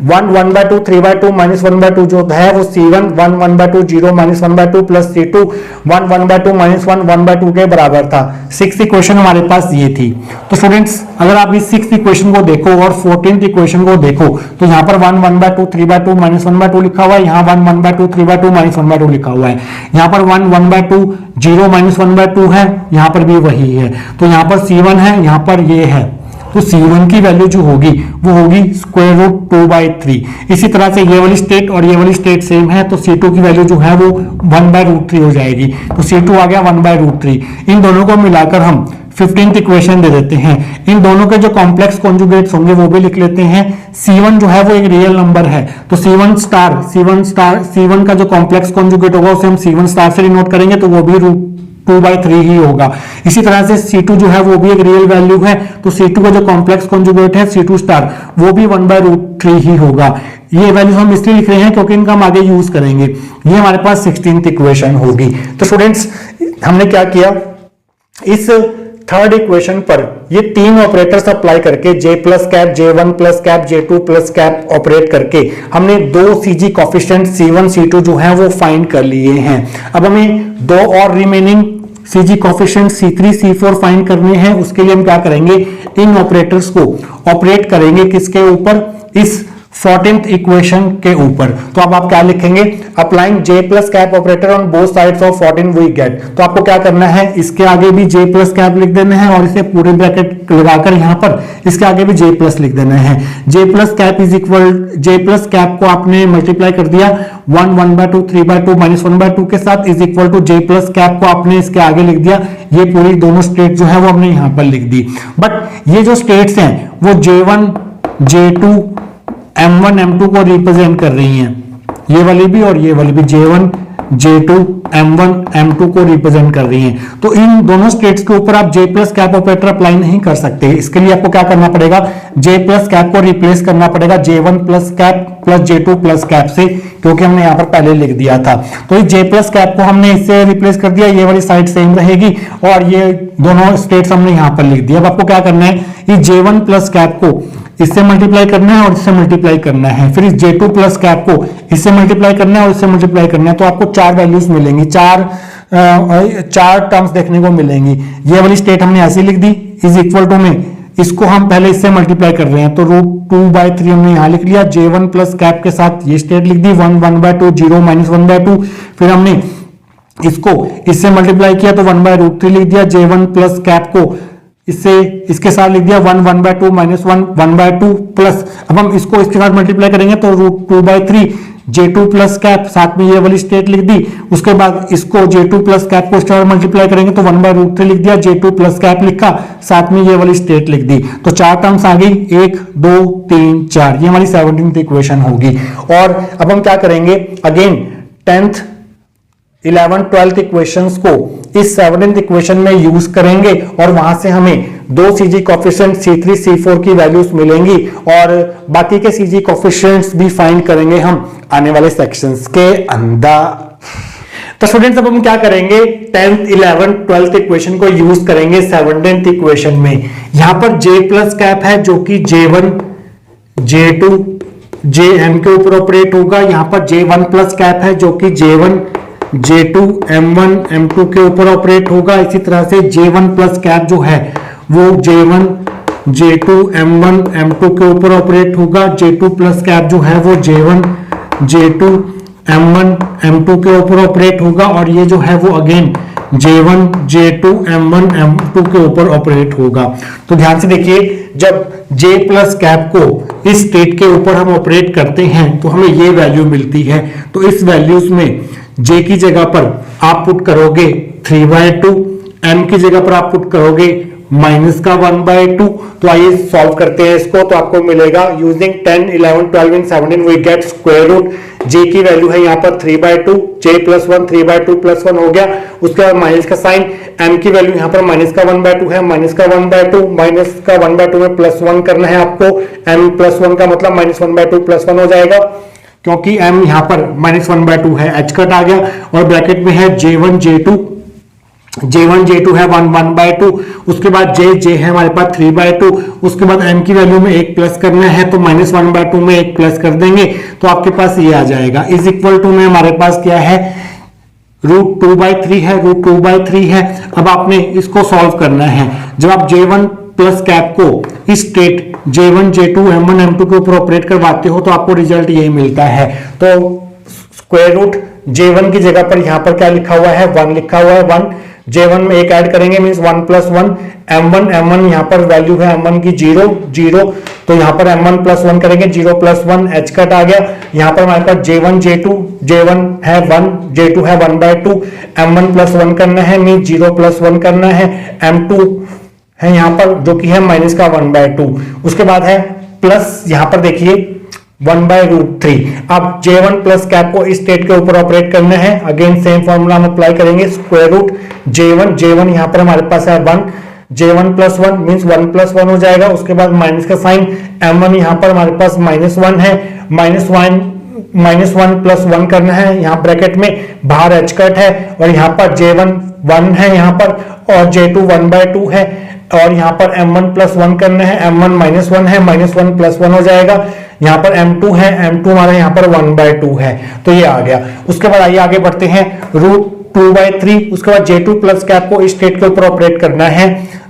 1/2 3/2 -1/2 जो है वो C1 1/2 0 -1/2 प्लस C2 1/2 -1 1/2 के बराबर था। 6th इक्वेशन हमारे पास ये थी। तो स्टूडेंट्स अगर आप इस 6th इक्वेशन को देखो और 14th इक्वेशन को देखो तो यहाँ पर 1/2 3/2 -1/2 लिखा हुआ है, यहाँ 1/2 3/2 -1/2 लिखा हुआ है, यहाँ पर 1/2 0 -1/2 है, यहाँ पर भी वही है। तो यहाँ पर C1 है, यहाँ पर ये है। तो C1 की वैल्यू जो होगी वो होगी स्क्वायर रूट 2/3। इसी तरह से ये वाली स्टेट और ये वाली स्टेट सेम है, तो C2 की वैल्यू जो है वो 1/√3 हो जाएगी। तो C2 आ गया 1/√3। इन दोनों को मिलाकर हम 15th इक्वेशन दे देते हैं। इन दोनों के जो कॉम्प्लेक्स कॉन्जुगेट्स होंगे वो भी लिख लेते हैं। C1 जो है वो एक रियल नंबर है, तो C1 का जो कॉम्प्लेक्स कॉन्जुगेट होगा उसे हम C1 स्टार से डिनोट करेंगे, तो वो भी √2/3 ही होगा। इसी तरह से C2 जो है वो भी एक रियल वैल्यू है, तो C2 का जो कॉम्प्लेक्स कॉन्जुगेट है C2 स्टार वो भी 1/√3 ही होगा। ये वैल्यू हम इसलिए लिख रहे हैं क्योंकि इनका हम आगे यूज करेंगे। ये हमारे पास 16th इक्वेशन होगी। तो स्टूडेंट्स हमने क्या किया, इस थर्ड इक्वेशन पर ये तीन ऑपरेटर्स अप्लाई करके J plus cap J1 plus cap J2 plus cap operate करके हमने दो CG कॉफिशिएंट C1 C2 जो है वो फाइंड कर लिए हैं। अब हमें दो और remaining CG coefficient C3 C4 find करने हैं। उसके लिए हम क्या करेंगे, इन ऑपरेटर्स को ऑपरेट करेंगे किसके ऊपर, इस 14th इक्वेशन के ऊपर। तो अब आप क्या लिखेंगे, applying J plus cap operator on both sides of 14 we get. तो आपको क्या करना है, इसके आगे भी J प्लस कैप लिख देना है और इसे पूरे ब्रैकेट लगाकर यहां पर इसके आगे भी J प्लस लिख देना है। J plus cap is equal, J plus cap को आपने मल्टीप्लाई कर दिया 1/2 3/2 -1/2 के साथ is equal to J plus cap को आपने इसके आगे लिख दिया। ये पूरी दोनों स्टेट जो है वो हमने यहां पर लिख दी। बट ये जो स्टेट्स हैं वो J1 J2 M1 M2 को रिप्रेजेंट कर रही हैं, ये वाली भी और ये वाली भी J1 J2 M1 M2 को रिप्रेजेंट कर रही हैं। तो इन दोनों स्टेट्स के ऊपर आप J plus cap operator apply नहीं कर सकते। इसके लिए आपको क्या करना पड़ेगा, J प्लस कैप को रिप्लेस करना पड़ेगा J1 plus cap plus J2 plus cap से, क्योंकि हमने यहाँ पर पहले लिख दिया था। तो इस J प्लस कैप को हमने इससे रिप्लेस कर दिया, ये वाली साइड सेम रहेगी और ये दोनों स्टेट्स हमने यहाँ पर लिख दिया। अब आपको क्या करना है, इस J1 प्लस कैप को इससे मल्टीप्लाई करना है और इससे मल्टीप्लाई करना है, फिर इस J2 प्लस कैप को इससे मल्टीप्लाई करना है और इससे मल्टीप्लाई करना है। तो आपको चार वैल्यूज मिलेंगी, चार टर्म्स देखने को मिलेंगी। ये वाली स्टेट हमने ऐसी लिख दी, इज इक्वल टू में इसको हम पहले इससे मल्टीप्लाई कर रहे हैं, तो √2/3 हमने यहाँ लिख लिया। J1 प्लस कैप के साथ ये स्टेट लिख दी 1/2 0 -1/2, फिर हमने इसको इससे मल्टीप्लाई किया तो 1/√3 लिख दिया। J1 प्लस कैप को इससे इसके साथ लिख दिया 1/2 -1 1/2 प्लस, अब हम इसको इसके साथ मल्टीप्लाई करेंगे तो √2/3 J2 प्लस कैप, साथ में ये वाली स्टेट लिख दी। उसके बाद इसको J2 प्लस कैप को इसके साथ मल्टीप्लाई करेंगे तो 1/√3 लिख दिया, J2 प्लस कैप लिखा, साथ में ये वाली स्टेट लिख दी। तो चार टर्म्स आ गई, 1 2 3 4, ये हमारी 17th इक्वेशन होगी। और अब हम क्या करेंगे, again 10th 11th 12th equations को इस 17th इक्वेशन में यूज करेंगे और वहां से हमें दो CG कॉफिशिएंट C3 C4 की वैल्यूज मिलेंगी और बाकी के CG कॉफिशिएंट्स भी फाइंड करेंगे हम आने वाले सेक्शंस के अंदर। तो स्टूडेंट्स अब हम क्या करेंगे, 10th 11th 12th इक्वेशन को यूज करेंगे 17th इक्वेशन में। यहां पर J प्लस कैप है जो कि J1 J2 JM के ऊपर ऑपरेट होगा। यहां पर J1 प्लस कैप है जो कि J1 J2 M1 M2 के ऊपर ऑपरेट होगा। इसी तरह से J1 प्लस कैप जो है वो J1 J2 M1 M2 के ऊपर ऑपरेट होगा। J2 प्लस कैप जो है वो J1 J2 M1 M2 के ऊपर ऑपरेट होगा और ये जो है वो again J1 J2 M1 M2 के ऊपर ऑपरेट होगा। तो ध्यान से देखिए, जब J प्लस कैप को इस स्टेट के ऊपर हम ऑपरेट करते हैं तो हमें ये वैल्यू मिलती है। तो इस वैल्यूज में J की जगह पर आप पुट करोगे 3/2, M की जगह पर आप पुट करोगे -1/2। तो आइए सॉल्व करते हैं इसको। तो आपको मिलेगा using 10, 11, 12 and 17 we get square root. J की वैल्यू है यहाँ पर 3/2, J + 1 3/2 + 1 हो गया। उसके बाद माइनस का साइन, M की वैल्यू यहाँ पर -1/2 है, -1/2 -1/2 में +1 करना है आपको। M + 1 का मतलब -1/2 + 1 हो जाएगा, क्योंकि M यहाँ पर -1/2 है, h कट आ गया। और ब्रैकेट में है J1 J2 है 1/2। उसके बाद J है हमारे पास 3/2। उसके बाद M की वैल्यू में 1 प्लस करना है, तो -1/2 में 1 प्लस कर देंगे तो आपके पास ये आ जाएगा। इज इक्वल टू में हमारे पास क्या है, √2/3 है, √2/3 है। अब आपने इसको सॉल्व करना है। जब आप J1 प्लस कैप को इस state J1 J2 M1 M2 के ऊपर ऑपरेट करवाते हो तो आपको रिजल्ट यही मिलता है। तो स्क्वायर रूट J1 की जगह पर यहाँ पर क्या लिखा हुआ है, 1 लिखा हुआ है, 1 J1 में 1 ऐड करेंगे मींस 1 + 1। M1 यहाँ पर वैल्यू है M1 की 0, तो यहाँ पर M1 + 1 करेंगे, 0 + 1 h कट आ गया। यहाँ पर हमारे पास J1 J1 है 1, J2 है 1/2, M1 + 1 करना है मींस 0 + 1 करना है। M2 है यहाँ पर जो कि है -1/2। उसके बाद है प्लस, यहाँ पर देखिए 1/√3। अब J1 प्लस कैप को इस स्टेट के ऊपर ऑपरेट करना है। अगेन सेम फॉर्मूला हम अप्लाई करेंगे, स्क्वायर रूट J1 यहाँ पर हमारे पास है 1, J1 + 1 मींस 1 + 1 हो जाएगा। उसके बाद माइनस का साइन, M1 यहाँ पर हमारे पास -1 है, -1 + 1 करना है यहाँ ब्रैकेट में, बाहर h कट है। और यहाँ पर J1 1 है यहाँ पर, और J2 1/2 है, और यहाँ पर M1 + 1 करना है, M1 -1 है, -1 + 1 हो जाएगा। यहाँ पर M2 है, M2 हमारा यहाँ पर 1/2 है, तो ये आ गया। उसके बाद आइए आगे बढ़ते हैं, √2/3। उसके बाद J2 प्लस कैप को इस स्टेट के ऊपर ऑपरेट करना है,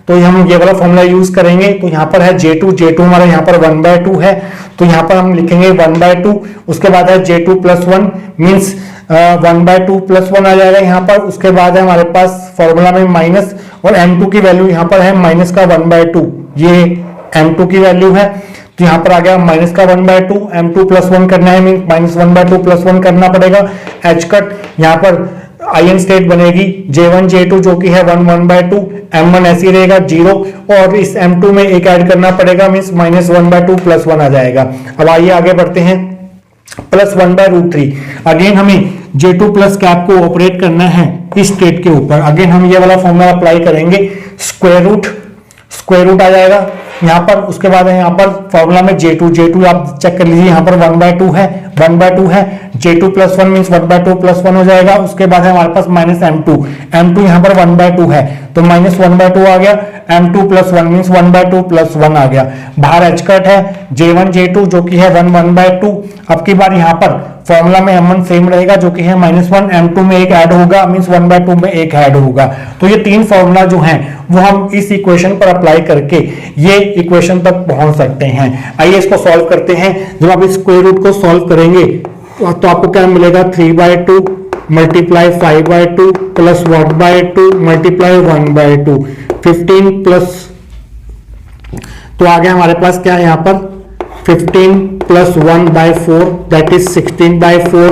तो हम ये वाला फॉर्मूला यूज करेंगे। तो यहाँ पर है J2 हमारा यहाँ पर 1/2 है, तो यहाँ पर हम लिखेंगे 1/2। उसके बाद है J2 + 1 मीन्स 1/2 + 1 आ जाएगा यहाँ पर। उसके बाद है हमारे पास फॉर्मूला में माइनस, और M2 की वैल्यू यहाँ पर है -1/2, ये M2 की वैल्यू है, तो यहाँ पर आ गया -1/2। M2 + 1 करना है मीन -1/2 + 1 करना पड़ेगा। h कट यहाँ पर आईएन स्टेट बनेगी J1 J2 जो कि है 1/2, M1 ऐसे रहेगा 0, और इस M2 में एक ऐड करना पड़ेगा मीन्स -1/2 + 1 आ जाएगा। अब आइए आगे बढ़ते हैं, +1/√3। अगेन हमें J2 प्लस कैप को ऑपरेट करना है इस स्टेट के ऊपर। अगेन हम ये वाला फॉर्मूला अप्लाई करेंगे, स्क्वायर रूट आ जाएगा यहाँ पर। उसके बाद है यहाँ पर फॉर्मूला में J2 आप चेक कर लीजिए, यहाँ पर 1/2 है, 1/2 है। J2 + 1 मीन्स 1/2 + 1 हो जाएगा। उसके बाद है हमारे पास -M2 यहाँ पर 1/2 है, तो -1/2 आ गया। M2 + 1 मीन्स 1/2 + 1 आ गया। बाहर h कट है, J1 J2 जो कि है 1/2। अब की बार यहाँ पर फॉर्मूला में M1 सेम रहेगा जो कि है -1, M2 में एक ऐड होगा मीन्स 1/2 में एक ऐड होगा। तो ये तीन फॉर्मूला जो हैं वो हम इस इक्वेशन पर अप्लाई करके ये इक्वेशन तक पहुंच सकते हैं। आइए इसको सॉल्व करते हैं। जब आप इस स्क्वायर रूट को सॉल्व करेंगे तो आपको क्या मिलेगा, 3/2 × 5/2 + 1/2 × 1/2, 15 प्लस, तो आ गया हमारे पास क्या है यहाँ पर 15 + 1/4 दैट इज 16/4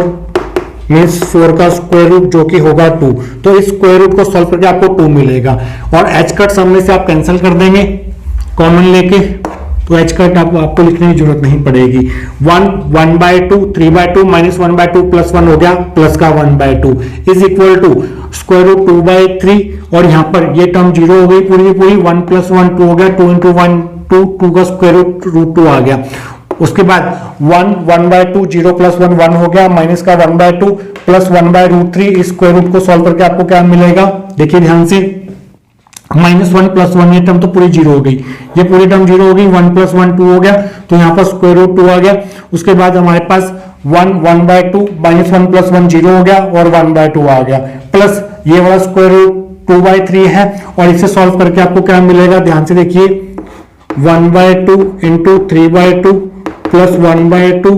मीन्स 4 का स्क्वायर रूट जो कि होगा 2। तो इस स्क्वायर रूट को सॉल्व करके आपको 2 मिलेगा, और h कट सामने से आप कैंसिल कर देंगे कॉमन लेके, तो h कट आपको लिखने की जरूरत नहीं पड़ेगी। 1/2 3/2 -1/2 + 1 हो गया, प्लस का 1/2 is equal to square root 2/3, और यहाँ पर ये टर्म 0 हो गई पूरी की पूरी, 1 + 1 2 हो गया, 2 × 1 2 का स्क्वायर रूट √2 आ गया। उसके बाद 1/2 0 + 1 1 हो गया, माइनस का 1/2 प्लस 1/√3। इस स्क्वायर रूट को सॉल्व करके आपको क्या मिलेगा, देखिए ध्यान से, -1 + 1 ये टर्म तो पूरी 0 हो गई, ये पूरी टर्म 0 हो गई, 1 + 1 2 हो गया, तो यहाँ पर स्क्वायर रूट 2 आ गया। उसके बाद हमारे पास 1/2 -1 + 1 0 हो गया, और 1/2 आ गया, प्लस ये वाला स्क्वायर रूट 2/3 है, और इसे सॉल्व करके आपको क्या मिलेगा, ध्यान से देखिए, 1/2 × 3/2 + 1/2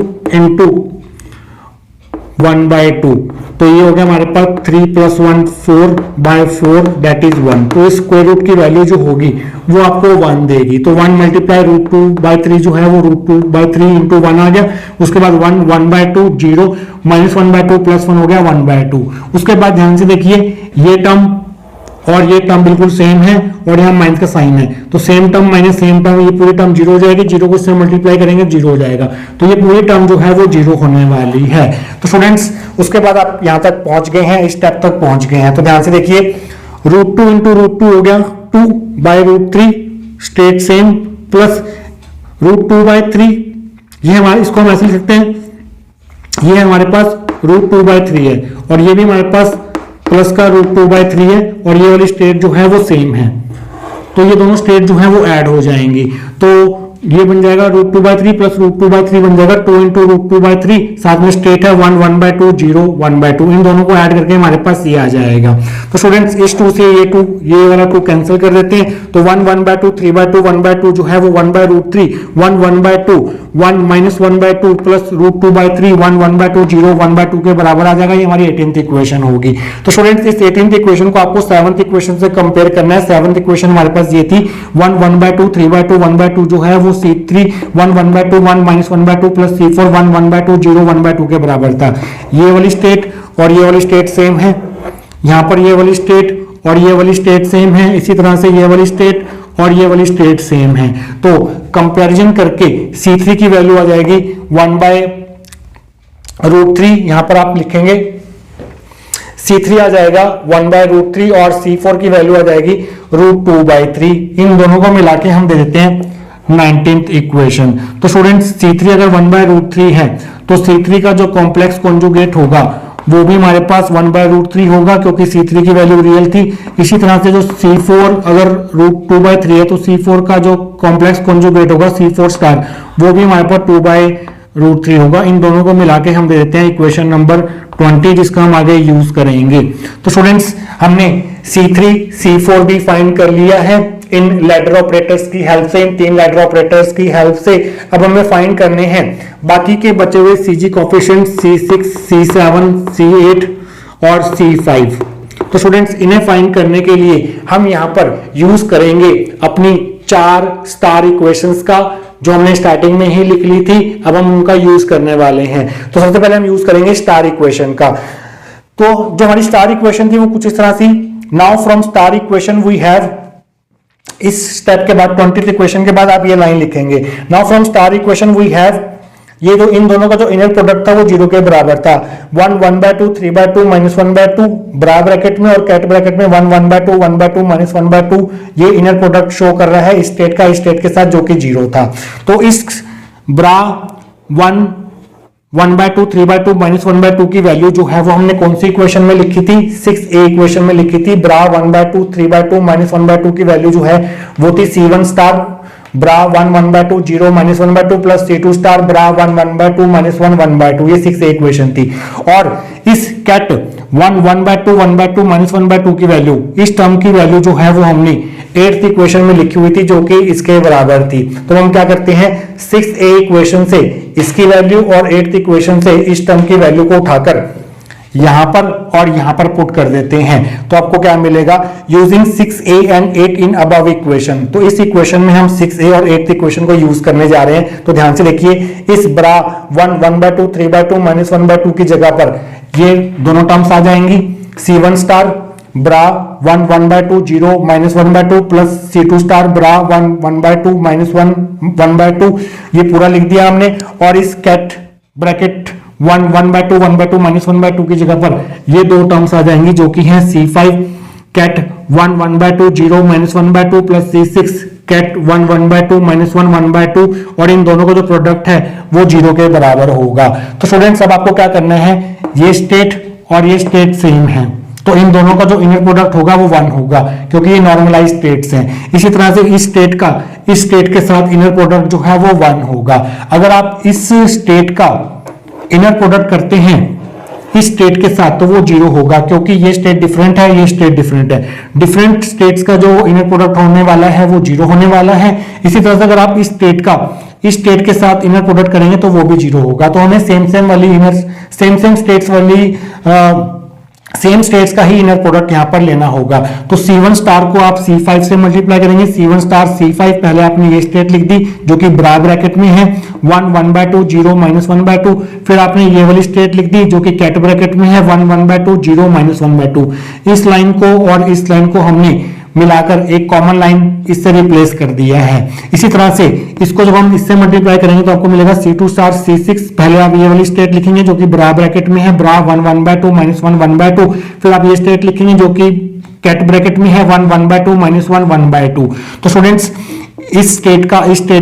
× 1/2, तो ये हो गया हमारे पास 3 + 1 4/4 दैट इज 1। तो इस स्क्वायर रूट की वैल्यू जो होगी वो आपको 1 देगी। तो 1 × √2/3 जो है वो √2/3 × 1 आ गया। उसके बाद 1 1/2 0 -1/2 + 1 हो गया 1/2। उसके बाद ध्यान से देखिए ये टर्म और ये टर्म बिल्कुल सेम है और यहाँ माइनस का साइन है, तो same term minus same term, ये पूरी टर्म जीरो हो जाएगी। जीरो को इससे मल्टीप्लाई करेंगे जीरो हो जाएगा, तो ये पूरी टर्म जो है वो जीरो होने वाली है। तो स्टूडेंट्स उसके बाद आप यहाँ तक पहुंच गए हैं, इस स्टेप तक पहुंच गए हैं। तो ध्यान से देखिए √2 × √2 हो गया 2/√3 स्टेट सेम प्लस √2/3, ये हमारे इसको हम ऐसे लिख सकते हैं, ये हमारे पास √2/3 है और ये भी हमारे पास प्लस का √2/3 है और ये वाली स्टेट जो है वो सेम है। तो ये दोनों स्टेट जो है वो ऐड हो जाएंगी, तो ये बन जाएगा √2/3 प्लस √2/3 बन जाएगा 2 × √2/3, साथ में स्टेट है 1 1/2 0 1/2, इन दोनों को ऐड करके हमारे पास ये आ जाएगा। तो स्टूडेंट्स इस 2 से ये वाला 2 कैंसिल कर देते हैं, तो 1 1/2 3/2 1/2 जो है वो 1/√3 1 1/2 1 -1/2 प्लस √2/3 1 1/2 0 1/2 के बराबर आ जाएगा। ये हमारी 18th इक्वेशन होगी। तो स्टूडेंट्स इस 18th इक्वेशन को आपको 7th इक्वेशन से कंपेयर करना है। 7th इक्वेशन हमारे पास ये थी 1 1/2 3/2 1/2 जो है वो C3 1 1/2 1 -1/2 प्लस C4 1 1/2 0 1/2 के बराबर था। ये वाली स्टेट और ये वाली स्टेट सेम है, यहाँ पर ये वाली स्टेट और ये वाली स्टेट सेम है, इसी तरह से ये वाली स्टेट और ये वाली स्टेट सेम है। तो कंपैरिजन करके C3 की वैल्यू आ जाएगी 1/√3, यहां पर आप लिखेंगे C3 आ जाएगा 1/√3 और C4 की वैल्यू आ जाएगी √2/3। इन दोनों को मिला के हम दे देते हैं 19th इक्वेशन। तो स्टूडेंट्स C3 अगर 1/√3 है तो C3 का जो कॉम्प्लेक्स कॉन्जुगेट होगा वो भी हमारे पास 1/√3 होगा, क्योंकि C3 की वैल्यू रियल थी। इसी तरह से जो C4 अगर √2/3 है तो C4 का जो कॉम्प्लेक्स कॉन्जुगेट होगा C4 वो भी हमारे पास 2/√3 होगा। इन दोनों को मिला के हम दे देते हैं इक्वेशन नंबर 20, जिसका हम आगे यूज करेंगे। तो स्टूडेंट्स हमने C3 C4 भी फाइंड कर लिया है इन लैडर ऑपरेटर्स की हेल्प से, इन 3 लैडर ऑपरेटर्स की हेल्प से। अब हमें फाइंड करने हैं बाकी के बचे हुए CG coefficient C6 C7 C8 और C5। तो स्टूडेंट्स इन्हें फाइंड करने के लिए हम यहां पर यूज करेंगे अपनी 4 स्टार इक्वेशंस का, जो हमने स्टार्टिंग में ही लिख ली थी। अब हम उनका यूज करने वाले हैं। तो सबसे पहले हम यूज करेंगे स्टार इक्वेशन का। तो जो हमारी स्टार इक्वेशन थी वो कुछ इस तरह थी। Now from star equation we have, इस स्टेप के बाद 20th इक्वेशन के बाद आप ये लाइन लिखेंगे, now from star equation we have, ये जो इन दोनों का जो इनर प्रोडक्ट था वो 0 के बराबर था। 1 1/2 3/2 -1/2 ब्रा ब्रैकेट में और कैट ब्रैकेट में 1 1/2 1/2 -1/2, ये इनर प्रोडक्ट शो कर रहा है स्टेट का स्टेट के साथ, जो कि 0 था। तो इस ब्रा 1 1/2 3/2 -1/2 की वैल्यू जो है वो हमने कौन सी इक्वेशन में लिखी थी? 6a इक्वेशन में लिखी थी। ब्रा 1/2 3/2 -1/2 की वैल्यू जो है वो थी C1 ब्रा 1 1/2 0 -1/2 प्लस C2 ब्रा 1 1/2 -1 1/2, ये 6a इक्वेशन थी। और इस कैट 1 1/2 1/2 -1/2 की वैल्यू, इस टर्म की वैल्यू जो है वो हमने 8th इक्वेशन में लिखी हुई थी, जो कि इसके बराबर थी। तो हम क्या करते हैं 6a इक्वेशन से इसकी वैल्यू और 8th इक्वेशन से इस टर्म की वैल्यू को उठाकर यहां पर और यहां पर पुट कर देते हैं। तो आपको क्या मिलेगा? Using 6a and 8 in above equation. तो इस इक्वेशन में हम 6a और 8th इक्वेशन को यूज करने जा रहे हैं। तो ध्यान से देखिए, इस ब्रा 1 1/2 3/2 -1/2 की जगह पर ये दोनों टर्म्स आ जाएंगी। C1 ब्रा 1 1/2 0 -1/2 प्लस C2 ब्रा 1 1/2 -1 1/2, ये पूरा लिख दिया हमने। और इस कैट ब्रैकेट 1 1/2 1/2 -1/2 की जगह पर ये दो टर्म्स आ जाएंगी, जो कि हैं C5 ket 1 1/2 0 -1/2 plus C6 ket 1 1/2 -1 1/2, और इन दोनों का जो प्रोडक्ट है वो 0 के बराबर होगा। तो स्टूडेंट्स अब आपको क्या करना है, ये स्टेट और ये स्टेट सेम है, तो इन दोनों का जो इनर प्रोडक्ट होगा वो 1 होगा, क्योंकि ये नॉर्मलाइज स्टेट्स हैं। इसी तरह से इस स्टेट का इस स्टेट के साथ इनर प्रोडक्ट जो है वो 1 होगा। अगर आप इस स्टेट का इनर प्रोडक्ट करते हैं इस स्टेट के साथ, तो वो 0 होगा, क्योंकि ये स्टेट डिफरेंट है, ये स्टेट डिफरेंट है। डिफरेंट स्टेट्स का जो इनर प्रोडक्ट होने वाला है वो 0 होने वाला है। इसी तरह से अगर आप इस स्टेट का इस स्टेट के साथ इनर प्रोडक्ट करेंगे तो वो भी जीरो होगा। तो हमें सेम सेम स्टेट्स वाली सेम स्टेट्स का ही इनर प्रोडक्ट यहां पर लेना होगा। तो C1 स्टार को आप C5 से मल्टीप्लाई करेंगे। C1 स्टार C5, पहले आपने ये स्टेट लिख दी जो कि ब्रा ब्रैकेट में है, 1 1/2 0 -1/2। फिर आपने ये वाली स्टेट लिख दी जो कि कैट ब्रैकेट में है, 1 1/2 0 -1/2। इस लाइन को और इस लाइन को हमने मिलाकर एक कॉमन लाइन इससे रिप्लेस कर दिया है। इसी तरह से इसको जब हम इससे मल्टीप्लाई करेंगे तो आपको मिलेगा C2 स्टार C6। पहले आप ये वाली स्टेट लिखेंगे जो कि ब्रा ब्रैकेट में है, ब्रा 1 1/2 -1 1/2। फिर आप ये स्टेट लिखेंगे जो कि कैट ब्रैकेट में है, 1 1/2 -1 1/2। तो स्टूडेंट्स इस स्टेट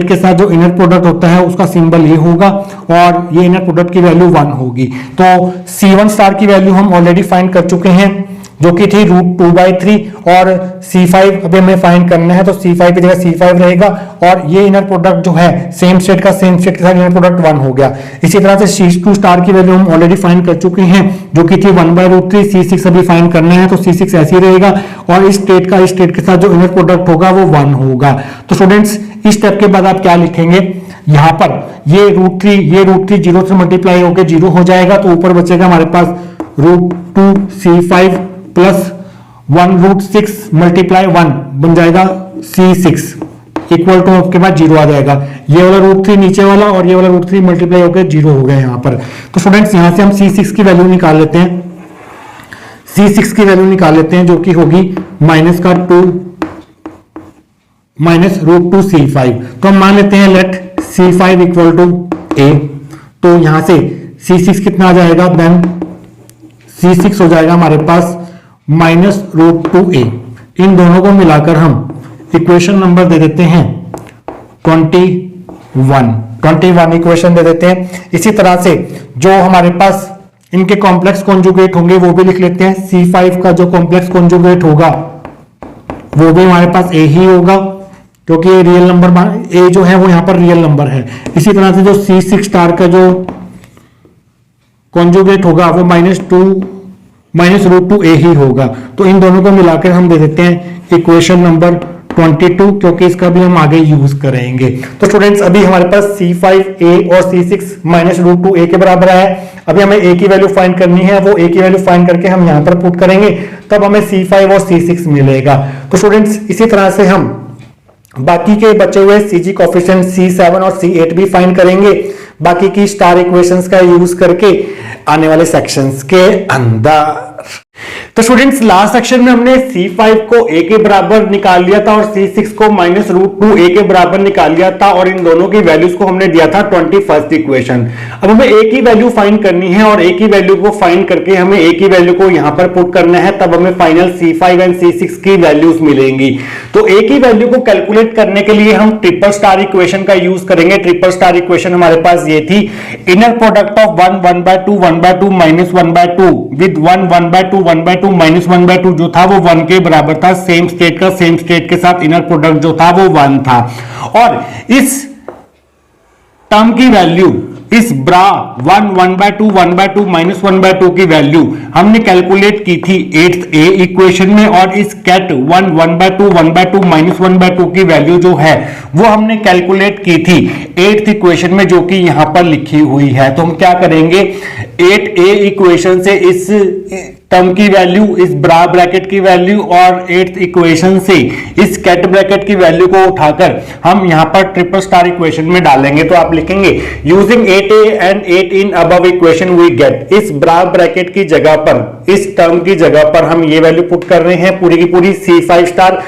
के साथ जो इनर प्रोडक्ट होता है उसका सिंबल ये होगा और ये इनर प्रोडक्ट की वैल्यू 1 होगी। तो C1 स्टार की वैल्यू हम ऑलरेडी फाइंड कर चुके हैं जो कि थी √2/3 और C5 अभी हमें फाइंड करना है। तो C5 की जगह C5 रहेगा और ये इनर प्रोडक्ट जो है सेम स्टेट के साथ इनर प्रोडक्ट 1 हो गया। इसी तरह से C2 स्टार की वैल्यू हम ऑलरेडी फाइंड कर चुके हैं जो कि थी 1/√3। C6 अभी फाइंड करना है तो C6 ऐसे ही रहेगा और इस स्टेट के साथ जो इनर प्रोडक्ट होगा वो 1 होगा। तो स्टूडेंट्स इस स्टेप के बाद आप क्या लिखेंगे, यहाँ पर ये √3 0 से मल्टीप्लाई होकर 0 हो जाएगा। तो ऊपर बचेगा हमारे पास √2 C5 प्लस 1√6 मल्टीप्लाई 1 बन जाएगा C6 इक्वल टू आपके पास 0 आ जाएगा। ये वाला √3 नीचे वाला और ये वाला √3 मल्टीप्लाई होकर 0 हो गया यहाँ पर। तो स्टूडेंट्स यहाँ से हम C6 की वैल्यू निकाल लेते हैं। C6 की वैल्यू निकाल लेते हैं जो कि होगी -2 -√2 C5। तो हम मान लेते हैं late C5 equal to A। तो यहां से C6 कितना आ जाएगा, देन C6 हो जाएगा हमारे पास -√2A। इन दोनों को मिलाकर हम इक्वेशन नंबर दे देते हैं 21 इक्वेशन दे देते हैं। इसी तरह से जो हमारे पास इनके कॉम्प्लेक्स कॉन्जुगेट होंगे वो भी लिख लेते हैं। C5 का जो कॉम्प्लेक्स कॉन्जुगेट होगा वो भी हमारे पास A ही होगा क्योंकि ये रियल नंबर A जो है वो यहां पर रियल नंबर है। इसी तरह से जो C6 स्टार का जो कॉन्जुगेट होगा वो -√2A ही होगा। तो इन दोनों को मिलाकर हम दे देते हैं इक्वेशन नंबर 22 क्योंकि इसका भी हम आगे यूज करेंगे। तो स्टूडेंट्स अभी हमारे पास C5A और C6 -√2A के बराबर है। अभी हमें A की वैल्यू फाइंड करनी है, वो A की वैल्यू फाइंड करके हम यहां पर पुट करेंगे तब हमें C5 और C6 मिलेगा। तो स्टूडेंट्स इसी तरह से हम बाकी के बचे हुए CG कोएफिशिएंट C7 और C8 भी फाइंड करेंगे बाकी की स्टार इक्वेशंस का यूज करके आने वाले सेक्शंस के अंदर। तो स्टूडेंट्स लास्ट सेक्शन में हमने C5 को A के बराबर निकाल लिया था और C6 को -√2A के बराबर निकाल लिया था और इन दोनों की वैल्यूज को हमने दिया था 21st इक्वेशन। अब हमें A की वैल्यू फाइंड करनी है और A की वैल्यू को फाइंड करके हमें A की वैल्यू को यहां पर पुट करना है, तब हमें फाइनल C5 एंड C6 की वैल्यूज मिलेंगी। तो A की वैल्यू को कैलकुलेट करने के लिए हम ट्रिपल स्टार इक्वेशन का यूज करेंगे। ट्रिपल स्टार इक्वेशन हमारे पास ये थी, इनर प्रोडक्ट ऑफ 1 1/2 1/2 -1/2 विद 1 1/2 1/2 -1/2 जो था वो 1 के बराबर था। सेम स्टेट के साथ इनर प्रोडक्ट जो था वो 1 था और इस टर्म की वैल्यू, इस ब्रा 1 1/2 1/2 -1/2 की वैल्यू हमने कैलकुलेट की थी 8th A इक्वेशन में और इस कैट 1 1/2 1/2 -1/2 की वैल्यू जो है वो हमने कैलकुलेट की थी 8th इक्वेशन में जो कि यहां पर लिखी हुई है। तो हम क्या करेंगे, 8A इक्वेशन से इस टर्म की वैल्यू, इस ब्रा ब्रैकेट की वैल्यू और 8th इक्वेशन से इस कैट ब्रैकेट की वैल्यू को उठाकर हम यहां पर ट्रिपल स्टार इक्वेशन में डालेंगे। तो आप लिखेंगे using 8A and 8 in above equation we get, इस ब्रा ब्रैकेट की जगह पर, इस टर्म की जगह पर हम ये वैल्यू पुट कर रहे हैं पूरी की पूरी C5 स्टार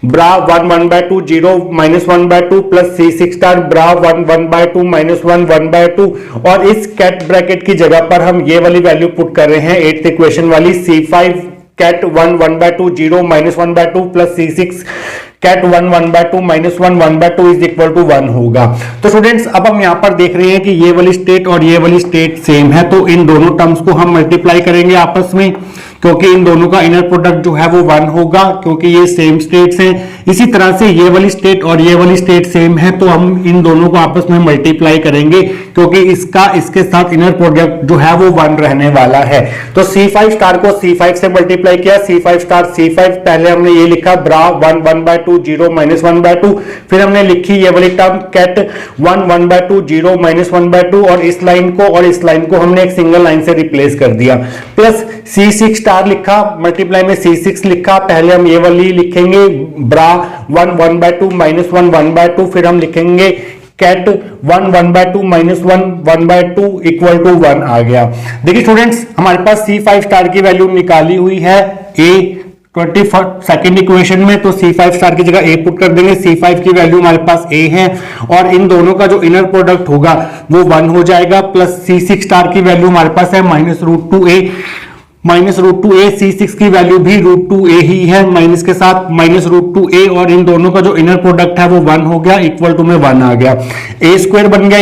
ब्रा 1 1/2 0 -1/2 प्लस C6 स्टार ब्रा 1 1/2 -1 1/2 और इस कैट ब्रैकेट की जगह पर हम ये वाली वैल्यू पुट कर रहे हैं 8th इक्वेशन वाली C5 ket 1 1/2 0 -1/2 plus C6 ket 1 1/2 -1 1/2 is equal to 1 होगा। तो स्टूडेंट्स अब हम यहां पर देख रहे हैं कि ये वाली स्टेट और ये वाली स्टेट सेम है, तो इन दोनों टर्म्स को हम मल्टीप्लाई करेंगे आपस में। क्योंकि इन दोनों का इनर प्रोडक्ट जो है वो 1 होगा, क्योंकि ये सेम स्टेट्स हैं। इसी तरह से ये वाली स्टेट और ये वाली स्टेट सेम है, तो हम इन दोनों को आपस में मल्टीप्लाई करेंगे, क्योंकि इसका इसके साथ इनर प्रोडक्ट जो है वो 1 रहने वाला है। तो C5 स्टार को C5 से मल्टीप्लाई किया, C5 स्टार C5, पहले हमने ये लिखा ब्रा 1 1/2 0 -1/2, फिर हमने लिखी ये वाली टर्म कैट 1 1/2 0 -1/2, और इस लाइन को हमने एक सिंगल लाइन से रिप्लेस कर दिया, प्लस C6 स्टार लिखा, मल्टीप्लाई में C6 लिखा, पहले हम ये वाली लिखेंगे ब्रा 1 1/2 -1 1/2, फिर हम लिखेंगे कैट 1 1/2 -1 1/2 इक्वल टू 1 आ गया। देखिए स्टूडेंट्स, हमारे पास C5 स्टार की वैल्यू निकाली हुई है A 22nd इक्वेशन में, तो C5 स्टार की जगह A पुट कर देंगे। C5 की वैल्यू हमारे पास A है, और इन दोनों का जो इनर प्रोडक्ट होगा वो 1 हो जाएगा, प्लस C6 स्टार की वैल्यू हमारे पास है -√2A, -√2A, C6 की वैल्यू भी √2A ही है, माइनस के साथ -√2A, और इन दोनों का जो इनर प्रोडक्ट है वो 1 हो गया, इक्वल टू में 1 आ गया। A स्क्वायर बन गया,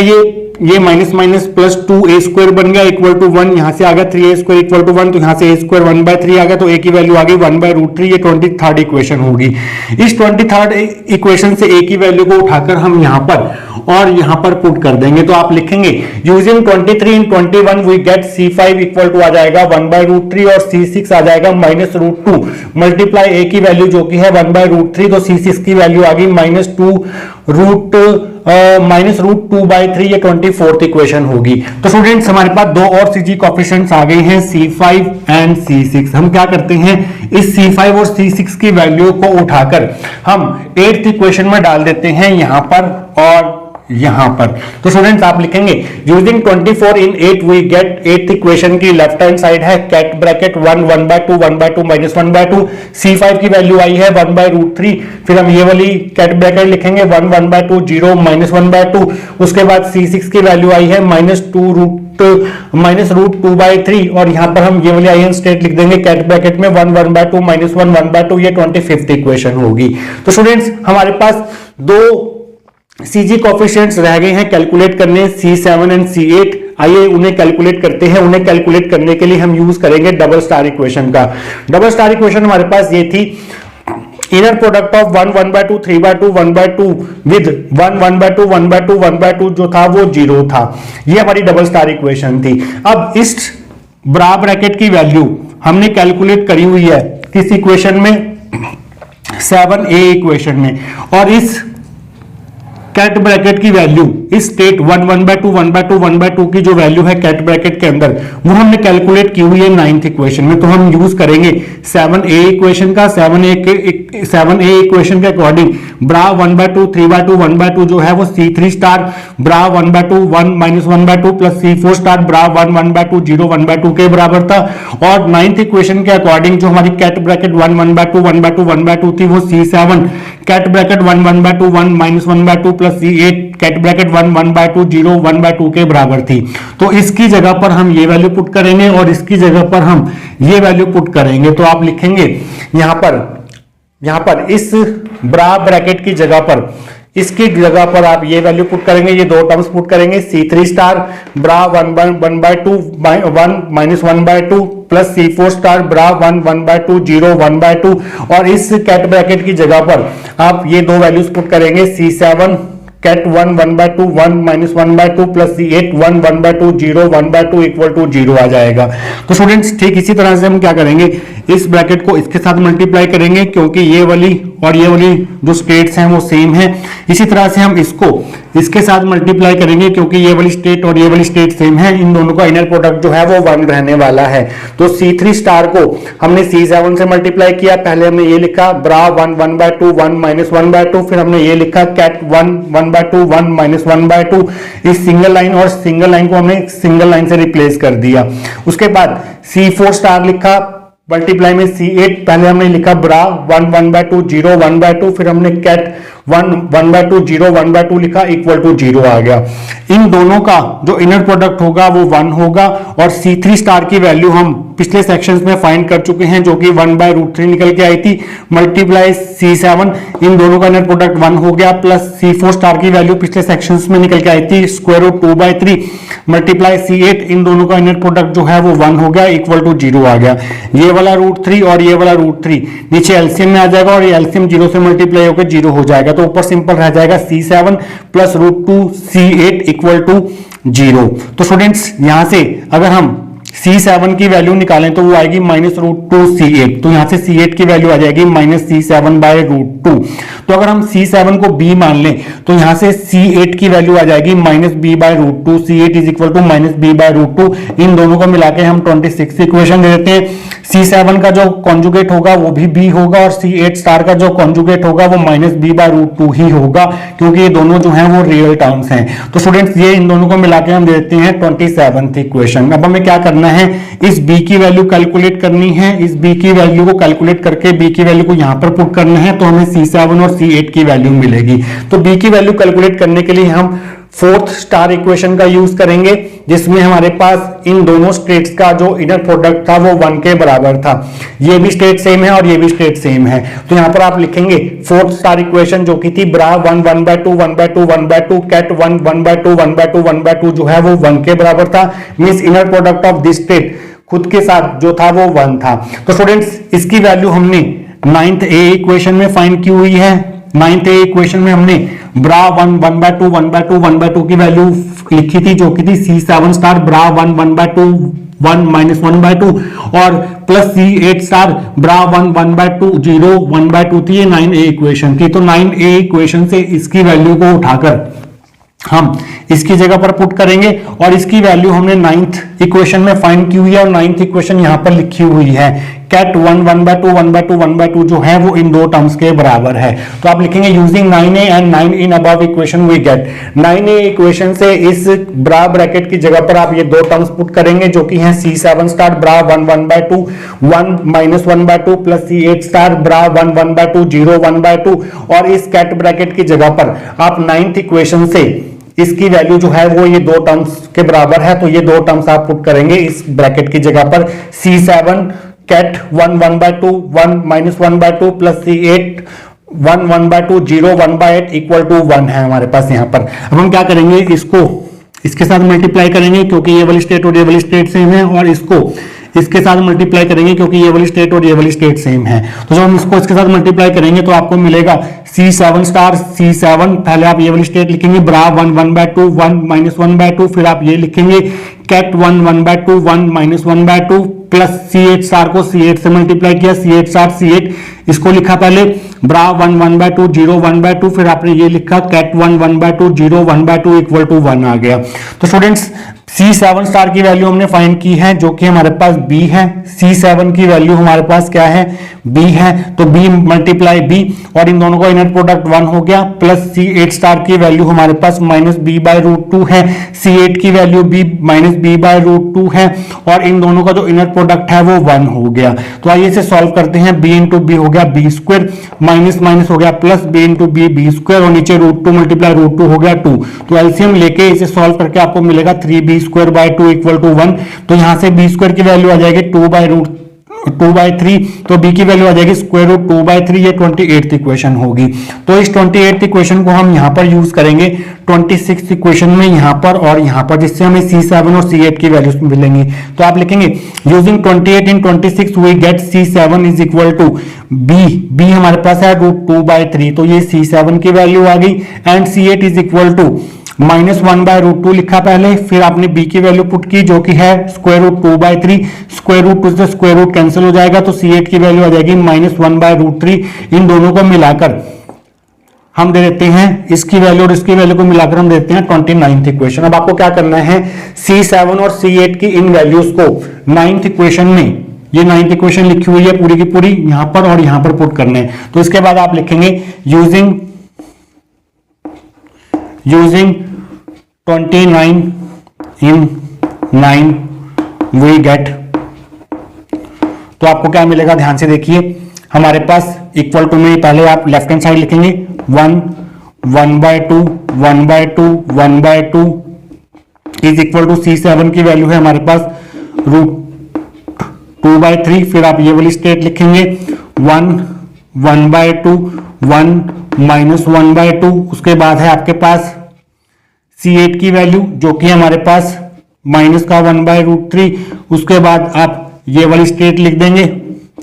ये minus minus plus 2A square बन गया इक्वल टू 1, यहां से आ गया 3A स्क्वायर इक्वल टू 1, तो यहां से A स्क्वायर 1/3 आ गया, तो A की वैल्यू आ गई 1/√3। ये 23rd इक्वेशन होगी। इस 23rd इक्वेशन से A की वैल्यू को उठाकर हम यहां पर और यहां पर पुट कर देंगे, तो आप लिखेंगे using 23 in 21 we get C5 equal to आ जाएगा 1/√3 और C6 आ जाएगा -√2 मल्टीप्लाई A की वैल्यू जो कि है 1/√3, तो C6 की वैल्यू आ गई -√2/3, ये 24th इक्वेशन होगी। तो स्टूडेंट्स, हमारे पास दो और CG कोएफिशिएंट्स आ गए हैं, C5 एंड C6। हम क्या करते हैं, इस C5 और C6 की वैल्यू को उठाकर हम 8th इक्वेशन में डाल देते हैं, यहां पर और यहां पर। तो स्टूडेंट्स, आप लिखेंगे using 24 in 8 we get 8th equation की लेफ्ट हैंड साइड है कैट ब्रैकेट 1 1/2 1/2 -1/2, C5 की वैल्यू आई है 1/√3, फिर हम ये वाली कैट ब्रैकेट लिखेंगे 1 1/2 0 -1/2, उसके बाद C6 की वैल्यू आई है -√2/3, और यहां पर हम ये वाली आईएन स्टेट लिख देंगे कैट ब्रैकेट में 1 1/2 -1 1/2, ये 25th इक्वेशन होगी। तो स्टूडेंट्स, हमारे पास दो CG कोएफिशिएंट्स रह गए हैं कैलकुलेट करने, C7 एंड C8। आइए उन्हें कैलकुलेट करते हैं। उन्हें कैलकुलेट करने के लिए हम यूज करेंगे डबल स्टार इक्वेशन का। डबल स्टार इक्वेशन हमारे पास ये थी, इनर प्रोडक्ट ऑफ 1 1/2 3/2 1/2 विद 1 1/2 1/2 1/2 जो था वो 0 था। ये हमारी डबल स्टार इक्वेशन थी। अब इस ब्रा ब्रैकेट की वैल्यू हमने कैलकुलेट करी हुई है किस इक्वेशन में, 7A इक्वेशन में, और इस कैट ब्रैकेट की वैल्यू इस स्टेट 1 1/2 1/2 1/2 की जो वैल्यू है कैट ब्रैकेट के अंदर, वो हमने कैलकुलेट की हुई है 9th इक्वेशन में। तो हम यूज करेंगे 7A इक्वेशन का। 7A इक्वेशन के अकॉर्डिंग ब्रा 1/2 3/2 1/2 जो है वो C3 स्टार ब्रा 1/2 1 -1/2 प्लस C4 स्टार ब्रा 1 1/2 0 1/2 के बराबर था। और 9th इक्वेशन के अकॉर्डिंग जो हमारी कैट ब्रैकेट 1 1/2 1/2 1/2 थी, वो C7 ket bracket 1 1/2 1 -1/2 plus C8 ket bracket 1 1/2 0 1/2 के बराबर थी। तो इसकी जगह पर हम ये वैल्यू पुट करेंगे और इसकी जगह पर हम ये वैल्यू पुट करेंगे। तो आप लिखेंगे यहां पर इस ब्रा ब्रैकेट की जगह पर, इसकी जगह पर आप ये वैल्यू पुट करेंगे, ये दो टर्म्स पुट करेंगे, C3 स्टार ब्रा 1 1/2 1 -1/2 प्लस C4 स्टार ब्रा 1 1/2 0 1/2, और इस कैट ब्रैकेट की जगह पर आप ये दो वैल्यूज पुट करेंगे, C7 ket 1 1/2 1 -1/2 plus C8 1 1/2 0 1/2 equal to 0 आ जाएगा। तो स्टूडेंट्स, ठीक इसी तरह से हम क्या करेंगे, इस ब्रैकेट को इसके साथ मल्टीप्लाई करेंगे, क्योंकि ये वाली और ये वाली जो स्टेट्स हैं वो सेम है। इसी तरह से हम इसको इसके साथ मल्टीप्लाई करेंगे, क्योंकि ये वाली स्टेट और ये वाली स्टेट सेम है। इन दोनों का इनर प्रोडक्ट जो है वो 1 रहने वाला है। तो C3 स्टार को हमने C7 से मल्टीप्लाई किया, पहले हमने ये लिखा ब्रा 1 1/2 1 -1/2, फिर हमने ये लिखा कैट 1 1/2 1 -1/2। इस सिंगल लाइन और सिंगल लाइन को हमने सिंगल लाइन से रिप्लेस कर दिया। उसके बाद C4 स्टार लिखा, मल्टीप्लाई में C8 पहले हमने लिखा ब्रा 1 1/2 0 1/2, फिर हमने कैट 1/2 0 1/2 लिखा इक्वल टू 0 आ गया। इन दोनों का जो इनर प्रोडक्ट होगा वो 1 होगा और C3 स्टार की वैल्यू हम पिछले सेक्शंस में फाइंड कर चुके हैं जो कि 1/√3 निकल के आई थी, मल्टीप्लाई C7, इन दोनों का इनर प्रोडक्ट 1 हो गया, प्लस C4 स्टार की वैल्यू पिछले सेक्शंस में निकल के आई थी √2/3 मल्टीप्लाई C8, इन दोनों का इनर प्रोडक्ट जो है वो 1 हो गया इक्वल टू 0 आ गया। ये वाला √3 और ये वाला √3 नीचे एलसीएम में आ जाएगा और ये एलसीएम 0 से मल्टीप्लाई होकर 0 हो जाएगा, तो ऊपर सिंपल रह जाएगा C7 plus √2 C8 equal to 0। तो स्टूडेंट्स यहां से अगर हम C7 की वैल्यू निकालें तो वो आएगी -√2 C8, तो यहां से C8 की वैल्यू आ जाएगी -C7/√2। तो अगर हम C7 को B मान लें तो यहां से C8 की वैल्यू आ जाएगी -B/√2, C8 is equal to -B/√2। इन दोनों को मिला के हम 26 इक्वेशन दे देते हैं। C7 का जो कॉन्जुगेट होगा वो भी B होगा और C8 स्टार का जो कॉन्जुगेट होगा वो -B/√2 ही होगा, क्योंकि ये दोनों जो हैं वो रियल टर्म्स हैं। तो स्टूडेंट्स ये इन दोनों को मिला के हम दे देते हैं 27th इक्वेशन। अब हमें क्या करना है, इस B की वैल्यू कैलकुलेट करनी है, इस B की वैल्यू को कैलकुलेट करके B की वैल्यू को यहां पर पुट करना है, तो हमें C7 और C8 की वैल्यू मिलेगी। तो B की वैल्यू कैलकुलेट करने के लिए हम 4th स्टार इक्वेशन का यूज करेंगे, जिसमें हमारे पास इन दोनों स्टेट्स का जो इनर प्रोडक्ट था वो 1 के बराबर था। ये भी स्टेट सेम है और ये भी स्टेट सेम है, तो यहां पर आप लिखेंगे 4th स्टार इक्वेशन जो की थी ब्रा 1 1/2 1/2 1/2 कैट 1 1/2 1/2 1/2 जो है वो 1 के बराबर था। Means inner product of this state खुद के साथ जो था वो 1 था। तो स्टूडेंट्स इसकी वैल्यू हमने 9th A इक्वेशन में फाइंड की हुई है। 9th A इक्वेशन में हमने ब्रा 1 1/2 1/2 1/2 की वैल्यू लिखी थी जो कि थी C7 स्टार ब्रा 1 1/2 1 -1/2 और प्लस C8 स्टार ब्रा 1 1/2 0 1/2 थी। ये 9A इक्वेशन थी। तो 9A इक्वेशन से इसकी वैल्यू को उठाकर हम इसकी जगह पर पुट करेंगे और इसकी वैल्यू हमने 9th इक्वेशन में फाइंड की हुई है और 9th इक्वेशन यहां पर लिखी हुई है। कैट 1 1/2 1/2 1/2 जो है वो इन दो टर्म्स के बराबर है। तो आप लिखेंगे using 9A and 9 in above equation we get. 9A equation से इस ब्रा ब्रैकेट की जगह पर आप ये दो टर्म्स पुट करेंगे जो कि हैं C7 स्टार ब्रा 1 1/2 1 -1/2 प्लस C8 स्टार ब्रा 1 1/2 0 1/2 और इस कैट ब्रैकेट की जगह पर आप 9th इक्वेशन से इसकी वैल्यू जो है वो ये दो टर्म्स के बराबर है, तो ये दो टर्म्स आप पुट करेंगे इस ब्रैकेट की जगह पर। C7 ket 1 1/2 1 -1/2 plus C8 1 1/2 0 1/8 equal to 1 है हमारे पास यहाँ पर। अब हम क्या करेंगे, इसको इसके साथ मल्टीप्लाई करेंगे क्योंकि ये वाली स्टेट और ये वाली स्टेट सेम है, और इसको इसके साथ मल्टीप्लाई करेंगे क्योंकि ये वाली स्टेट और ये वाली स्टेट सेम है। तो जब हम इसको इसके साथ मल्टीप्लाई करेंगे तो आपको मिलेगा C7 स्टार C7, पहले आप ये वाली स्टेट लिखेंगे ब्रा 1 1/2 1 -1/2, फिर आप ये लिखेंगे कैट 1 1/2 1 -1/2 प्लस C8 स्टार को C8 से मल्टीप्लाई किया, C8 स्टार C8 इसको लिखा पहले ब्रा 1 1/2 0 1/2, फिर आपने ये लिखा कैट 1 1/2 0 1/2 इक्वल टू 1 आ गया। तो स्टूडेंट्स C7 स्टार की वैल्यू हमने फाइंड की है जो कि हमारे पास B है। C7 की वैल्यू हमारे पास क्या है, B है, तो B मल्टीप्लाई B और इन दोनों का इनर प्रोडक्ट 1 हो गया, प्लस C8 स्टार की वैल्यू हमारे पास -B/√2 है, C8 की वैल्यू -B/√2 है और इन दोनों का जो इनर प्रोडक्ट है वो 1 हो गया। तो आइए इसे सॉल्व करते हैं। B इंटू बी हो गया B², माइनस माइनस हो गया plus, B into B B² और नीचे √2 मल्टीप्लाई √2 हो गया 2। तो एलसीएम लेके इसे सॉल्व करके आपको मिलेगा 3B² इक्वल टू 1। तो यहां से B² की वैल्यू आ जाएगी 2/3, तो B की वैल्यू आ जाएगी √2/3। ये 28th इक्वेशन होगी। तो इस 28th इक्वेशन को हम यहां पर यूज करेंगे 26th इक्वेशन में यहां पर और यहां पर, जिससे हमें C7 और C8 की वैल्यूज मिलेंगी। तो आप लिखेंगे using 28 in 26 we get C7 is equal to B हमारे पास है √2/3, तो ये C7 की वैल्यू आ गई and C8 is equal to -1/√2 लिखा पहले, फिर आपने B की वैल्यू पुट की जो कि है √2/3, √2 से स्क्वायर रूट कैंसिल हो जाएगा, तो C8 की वैल्यू आ जाएगी -1/√3। इन दोनों को मिलाकर हम दे देते हैं इसकी वैल्यू और इसकी वैल्यू को मिलाकर हम देते हैं 29th इक्वेशन। अब आपको क्या करना है, C7 और C8 की इन वैल्यूज को 9th इक्वेशन में, ये 9th इक्वेशन लिखी हुई है पूरी की पूरी यहां पर और यहां पर पुट करने हैं। तो इसके बाद आप लिखेंगे यूजिंग 29 in 9 we get, तो आपको क्या मिलेगा ध्यान से देखिए। हमारे पास इक्वल टू में पहले आप लेफ्ट हैंड साइड लिखेंगे 1 1/2 1/2 1/2 इज इक्वल टू C7 की वैल्यू है हमारे पास √2/3। फिर आप ये वाली स्टेट लिखेंगे 1 1/2 1 -1/2। उसके बाद है आपके पास C8 की वैल्यू जो कि हमारे पास माइनस का 1/√3। उसके बाद आप ये वाली स्टेट लिख देंगे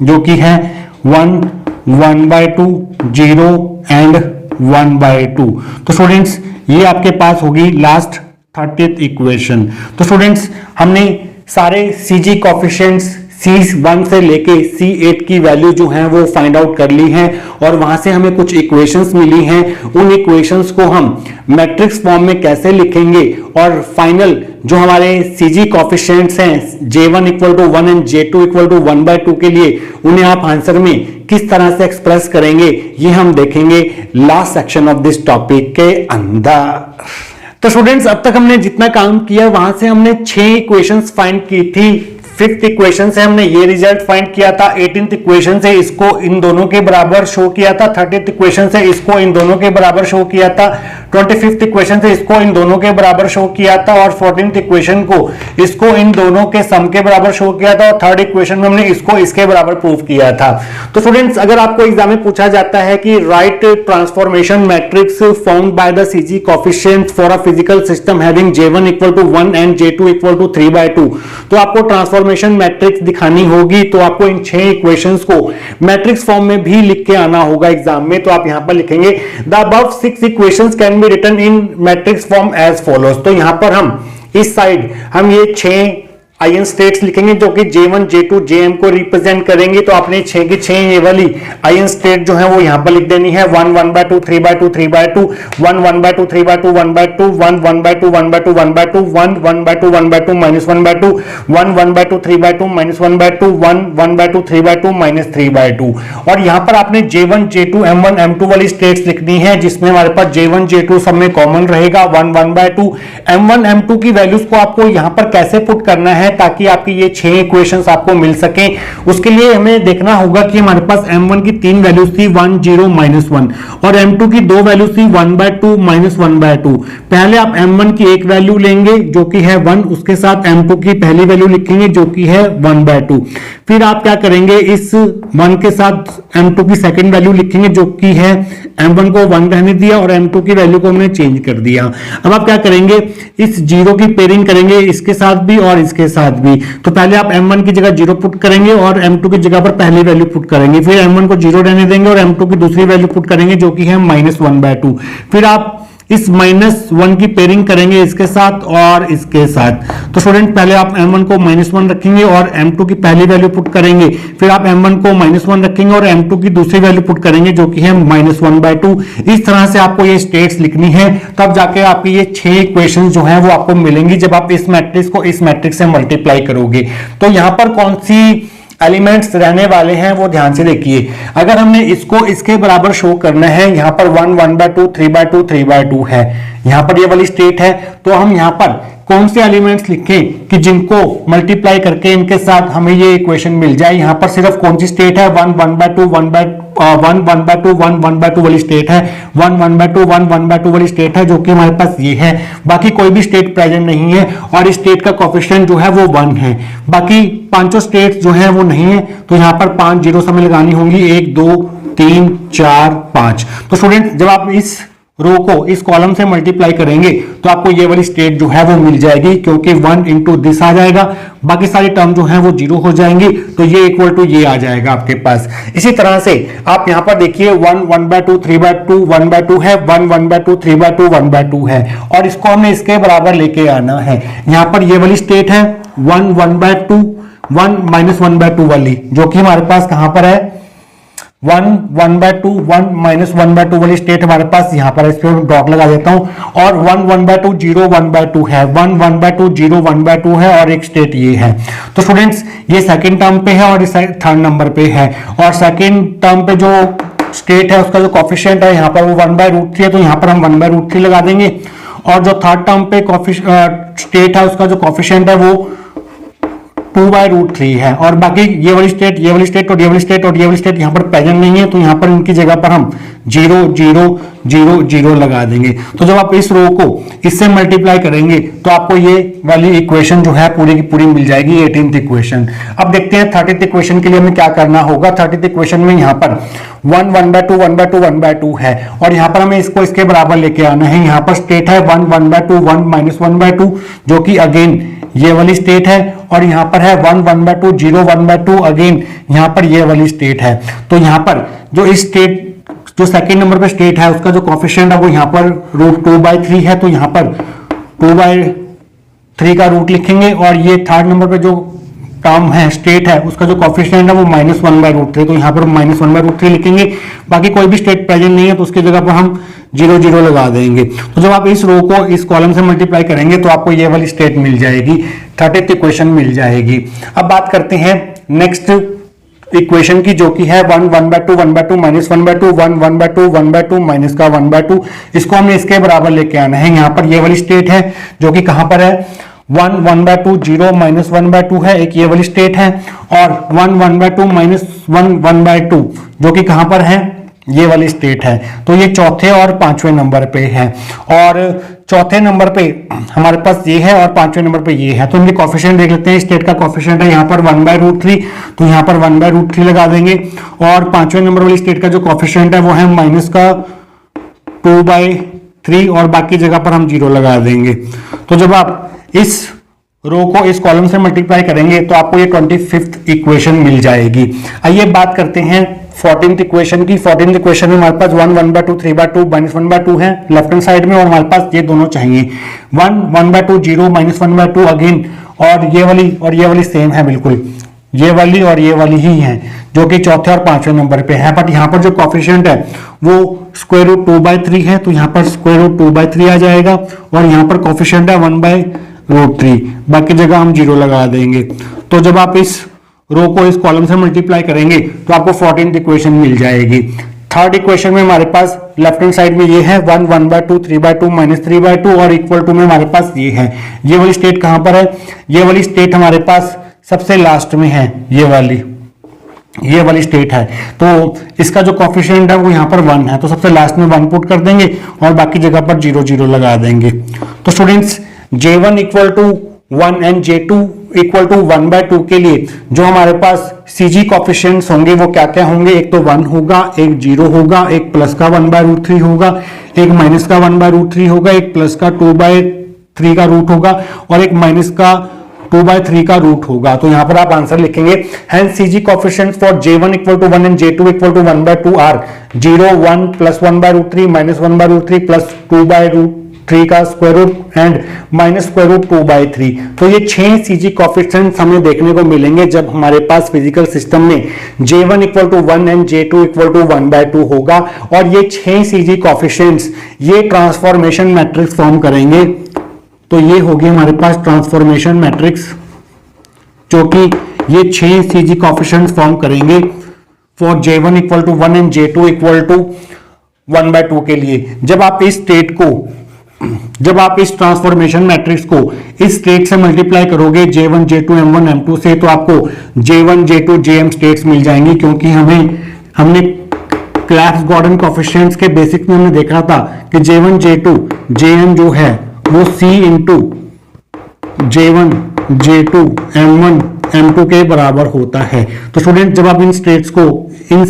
जो कि है 1 1/2 0 एंड 1/2। तो स्टूडेंट्स ये आपके पास होगी लास्ट 30th इक्वेशन। तो स्टूडेंट्स हमने सारे सीजी कोएफिशिएंट्स C1 से लेके C8 की वैल्यू जो है वो फाइंड आउट कर ली है और वहां से हमें कुछ इक्वेशंस मिली हैं। उन इक्वेशंस को हम मैट्रिक्स फॉर्म में कैसे लिखेंगे और फाइनल जो हमारे सीजी कोएफिशिएंट्स हैं J1 equal to 1 and J2 equal to 1/2 के लिए उन्हें आप आंसर में किस तरह से एक्सप्रेस करेंगे ये हम देखेंगे last section of this topic के अंदर। तो स्टूडेंट्स अब तक हमने जितना काम किया वहां से हमने 6 इक्वेशंस फाइंड की थी। 5th इक्वेशन से हमने ये रिजल्ट फाइंड किया था। 18th इक्वेशन से इसको इन दोनों के बराबर शो किया था। 30th इक्वेशन से इसको इन दोनों के बराबर शो किया था। 25th इक्वेशन से इसको इन दोनों के बराबर शो किया था और 14th इक्वेशन को इसको इन दोनों के सम के बराबर शो किया था और 3rd इक्वेशन में हमने इसको इसके बराबर प्रूव किया था। तो स्टूडेंट्स अगर आपको एग्जाम में पूछा जाता है कि write transformation matrix found by the CG coefficients for a physical system having J1 equal to 1 and J2 equal to 3/2, तो आपको ट्रांसफॉर्मेशन मैट्रिक्स दिखानी होगी। तो आपको इन 6 इक्वेशंस को मैट्रिक्स फॉर्म में भी लिख के आना होगा एग्जाम में। तो आप यहां पर लिखेंगे the above 6 equations can be written in matrix form as follows. तो यहां पर हम इस साइड हम ये 6 आयन स्टेट्स लिखेंगे जो कि J1 J2 Jm को रिप्रेजेंट करेंगे। तो आपने 6 की 6 ये वाली आयन स्टेट जो है वो यहां पर लिख देनी है 1 1/2 3/2 3/2 1 1/2 3/2 1/2 1 1/2 1/2 1/2 1 1/2 1/2 -1/2 1 1/2 3/2 -1/2 1 1/2 3/2 -3/2। और यहां पर आपने J1 J2 M1 M2 वाली स्टेट्स लिखनी है जिसमें हमारे पास J1 J2 सब में कॉमन रहेगा 1 1/2। M1 M2 की वैल्यूज को आपको यहां पर कैसे पुट करना है ताकि आपकी ये 6 इक्वेशंस आपको मिल सके। उसके लिए हमें देखना होगा कि हमारे पास M1 की 3 वैल्यूज थी 1 0 -1 और M2 की 2 वैल्यूज थी 1/2 -1/2। पहले आप M1 की एक वैल्यू लेंगे जो कि है 1, उसके साथ M2 की पहली वैल्यू लिखेंगे जो कि है 1/2। फिर आप क्या करेंगे इस 1 के साथ M2 की सेकंड वैल्यू लिखेंगे जो कि है M1 को 1 रहने दिया और M2 की वैल्यू को हमने चेंज कर दिया। अब आप क्या करेंगे इस 0 की पेयरिंग करेंगे इसके साथ भी और इसके साथ भी। तो पहले आप M1 की जगह 0 पुट करेंगे और M2 की जगह पर पहली वैल्यू पुट करेंगे। फिर M1 को 0 रहने देंगे और M2 की दूसरी वैल्यू पुट करेंगे जो कि है -1/2। फिर आप इस -1 की पेयरिंग करेंगे इसके साथ और इसके साथ। तो स्टूडेंट पहले आप M1 को -1 रखेंगे और M2 की पहली वैल्यू पुट करेंगे। फिर आप M1 को -1 रखेंगे और M2 की दूसरी वैल्यू पुट करेंगे जो कि है -1/2। इस तरह से आपको ये स्टेट्स लिखनी है, तब जाके आपकी ये 6 इक्वेशन जो है वो आपको मिलेंगी जब आप इस मैट्रिक्स को इस मैट्रिक्स से मल्टीप्लाई करोगे। तो यहां पर कौन सी एलिमेंट्स रहने वाले हैं वो ध्यान से देखिए। अगर हमने इसको इसके बराबर शो करना है, यहां पर 1 1/2 3/2 3/2 है, यहां पर ये वाली स्टेट है, तो हम यहां पर कौन से एलिमेंट्स लिखें कि जिनको मल्टीप्लाई करके इनके साथ हमें ये इक्वेशन मिल जाए। यहां पर सिर्फ कौन सी स्टेट है 1 1/2 1/2 1 1/2 वाली स्टेट है, 1 1/2 1 1/2 वाली स्टेट है जो कि हमारे पास ये है। बाकी कोई भी स्टेट प्रेजेंट नहीं है और इस स्टेट का कोएफिशिएंट जो है वो 1 है। बाकी पांचों स्टेट्स जो है वो नहीं है, तो यहां पर 5 जीरो हमें लगानी होंगी 1 2 3 4 5। तो स्टूडेंट जब आप इस रो को इस कॉलम से मल्टीप्लाई करेंगे तो आपको ये वाली स्टेट जो है वो मिल जाएगी क्योंकि 1 इंटू दिस आ जाएगा, बाकी सारी टर्म जो है वो 0 हो जाएंगी, तो ये इक्वल टू ये आ जाएगा आपके पास। इसी तरह से आप यहां पर देखिए 1 1/2 3/2 1/2 है, 1 1/2 3/2 1/2 है और इसको हमने इसके बराबर लेके आना है। यहां पर ये वाली स्टेट है 1 1/2 1 -1/2 वाली जो कि हमारे पास कहां पर है 1 1/2 1 -1/2 वाली स्टेट हमारे पास यहां पर, इस पे डॉट लगा देता हूं। और 1 1/2 0 1/2 है, 1 1/2 0 1/2 है और एक स्टेट ये है। तो स्टूडेंट्स ये सेकंड टर्म पे है और इस थर्ड नंबर पे है और सेकंड टर्म पे जो स्टेट है उसका जो कोएफिशिएंट है यहां पर वो 1/√3 है, तो यहां पर हम 1/√3 लगा देंगे। और जो थर्ड टर्म पे स्टेट है उसका जो कोएफिशिएंट है वो 2/√3 है, और बाकी ये वाली स्टेट, ये वाली स्टेट और ये वाली स्टेट और ये वाली स्टेट यहाँ पर प्रेजेंट नहीं है, तो यहाँ पर इनकी जगह पर हम 0 0 0 0 लगा देंगे। तो जब आप इस रो को इससे मल्टीप्लाई करेंगे तो आपको ये वाली इक्वेशन जो है पूरी की पूरी मिल जाएगी, 18th इक्वेशन। अब देखते हैं 30th इक्वेशन के लिए हमें क्या करना होगा। 30th इक्वेशन में यहाँ पर 1 1/2 1/2 1/2 है, और यहाँ पर हमें इसको इसके बराबर लेके आना है। यहाँ पर स्टेट है 1 1/2 1 -1/2, जो कि अगेन ये वाली स्टेट है, और यहाँ पर है 1 1/2 0 1/2, अगेन यहाँ पर ये वाली स्टेट है। तो यहाँ पर जो इस स्टेट, जो सेकंड नंबर पे स्टेट है, उसका जो कोफिशिएंट है वो यहाँ पर √2/3 है, तो यहाँ पर 2/3 का रूट लिखेंगे, और ये थर्ड नंबर पे जो टर्म है, स्टेट है, उसका जो कोफिशिएंट है वो -1/√3, तो यहाँ पर -1/√3 लिखेंगे। बाकी कोई भी स्टेट प्रेजेंट नहीं है तो उसकी जगह पर हम 0 0 लगा देंगे। तो जब आप इस रो को इस कॉलम से मल्टीप्लाई करेंगे तो आपको ये वाली स्टेट मिल जाएगी, 30th इक्वेशन मिल जाएगी। अब बात करते हैं नेक्स्ट इक्वेशन की, जो कि है 1 1/2 1/2 -1/2 1 1/2 1/2 माइनस का 1/2। इसको हमने इसके बराबर लेके आना है। यहाँ पर ये वाली स्टेट है जो कि कहां पर है, 1 1/2 0 -1/2 है, एक ये वाली स्टेट है, और 1 1/2 -1 1/2 जो कि कहां पर है, ये वाली स्टेट है। तो ये चौथे और पांचवें नंबर पे है, और चौथे नंबर पे हमारे पास ये है और पांचवें नंबर पे ये है। तो इनके कोफिशिएंट देख लेते हैं। स्टेट का कोफिशिएंट है यहाँ पर 1/√3, तो यहाँ पर 1/√3 लगा देंगे, और पांचवें नंबर वाली स्टेट का जो कोफिशिएंट है वो है माइनस का 2/3, और बाकी जगह पर हम 0 लगा देंगे। तो जब आप इस रो को इस कॉलम से मल्टीप्लाई करेंगे तो आपको ये 25th इक्वेशन मिल जाएगी। आइए बात करते हैं 14th इक्वेशन की। 14th इक्वेशन में हमारे पास 1 1/2 3/2 -1/2 है लेफ्ट हैंड साइड में, और हमारे पास ये दोनों चाहिए, 1 1/2 0 -1/2 अगेन, और ये वाली सेम है बिल्कुल, ये वाली और ये वाली ही है, जो कि चौथे और पांचवें नंबर पे है। बट यहाँ पर जो कोफिशिएंट है वो √2/3 है, तो यहाँ पर √2/3 आ जाएगा, और यहाँ पर कोफिशिएंट है 1/√3, बाकी जगह हम 0 लगा देंगे। तो जब आप इस रो को इस कॉलम से मल्टीप्लाई करेंगे तो आपको 14th इक्वेशन मिल जाएगी। थर्ड इक्वेशन में हमारे पास लेफ्ट हैंड साइड में ये है 1 1/2 3/2 -3/2, और इक्वल टू में हमारे पास ये है। ये वाली स्टेट कहां पर है, ये वाली स्टेट हमारे पास सबसे लास्ट में है, ये वाली स्टेट है। तो इसका जो कोफिशिएंट है वो यहाँ पर 1 है, तो सबसे लास्ट में 1 पुट कर देंगे और बाकी जगह पर 0 0 लगा देंगे। तो students J1 equal to 1 and J2 equal to 1/2 के लिए जो हमारे पास CG कोफिशिएंट्स होंगे वो क्या क्या होंगे, एक तो 1 होगा, एक 0 होगा, एक प्लस का 1/√3 होगा, एक माइनस का 1/√3 होगा, एक प्लस का 2/3 का रूट होगा, और एक माइनस का 2/3 का रूट होगा। तो यहाँ पर आप आंसर लिखेंगे, hence CG coefficients for J1 equal to 1 and J2 equal to 1/2 are 0 1 plus 1/√3 minus 1/√3 plus 2/√3 का square root and minus square root 2/3। तो ये 6 CG कोफिशिएंट्स हमें देखने को मिलेंगे जब हमारे पास फिजिकल सिस्टम में J1 equal to 1 and J2 equal to 1/2 होगा, और ये 6 CG कोफिशिएंट्स ये ट्रांसफॉर्मेशन मैट्रिक्स फॉर्म करेंगे। तो ये होगी हमारे पास ट्रांसफॉर्मेशन मैट्रिक्स, जो कि ये 6 CG कोफिशिएंट्स फॉर्म करेंगे for J1 equal to 1 and J2 equal to 1/2 के लिए। जब आप इस ट्रांसफॉर्मेशन मैट्रिक्स को इस स्टेट से मल्टीप्लाई करोगे J1 J2 M1 M2 से, तो आपको J1 J2 JM स्टेट्स मिल जाएंगी, क्योंकि हमने क्लैफ्स गॉर्डन कोफिशिएंट्स के बेसिक में हमने देखा था कि J1 J2 JM जो है वो C into J1 J2 M1 M2 के बराबर होता है। तो स्टूडेंट जब आप इन स्टेट्स को इन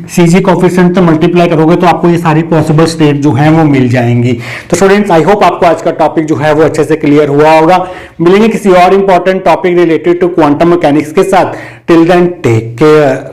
CG कोफिशिएंट से मल्टीप्लाई करोगे तो आपको ये सारी पॉसिबल स्टेट जो है वो मिल जाएंगी। तो स्टूडेंट्स आई होप आपको आज का टॉपिक जो है वो अच्छे से क्लियर हुआ होगा। मिलेंगे किसी और important topic related to quantum mechanics के साथ। Till then take care.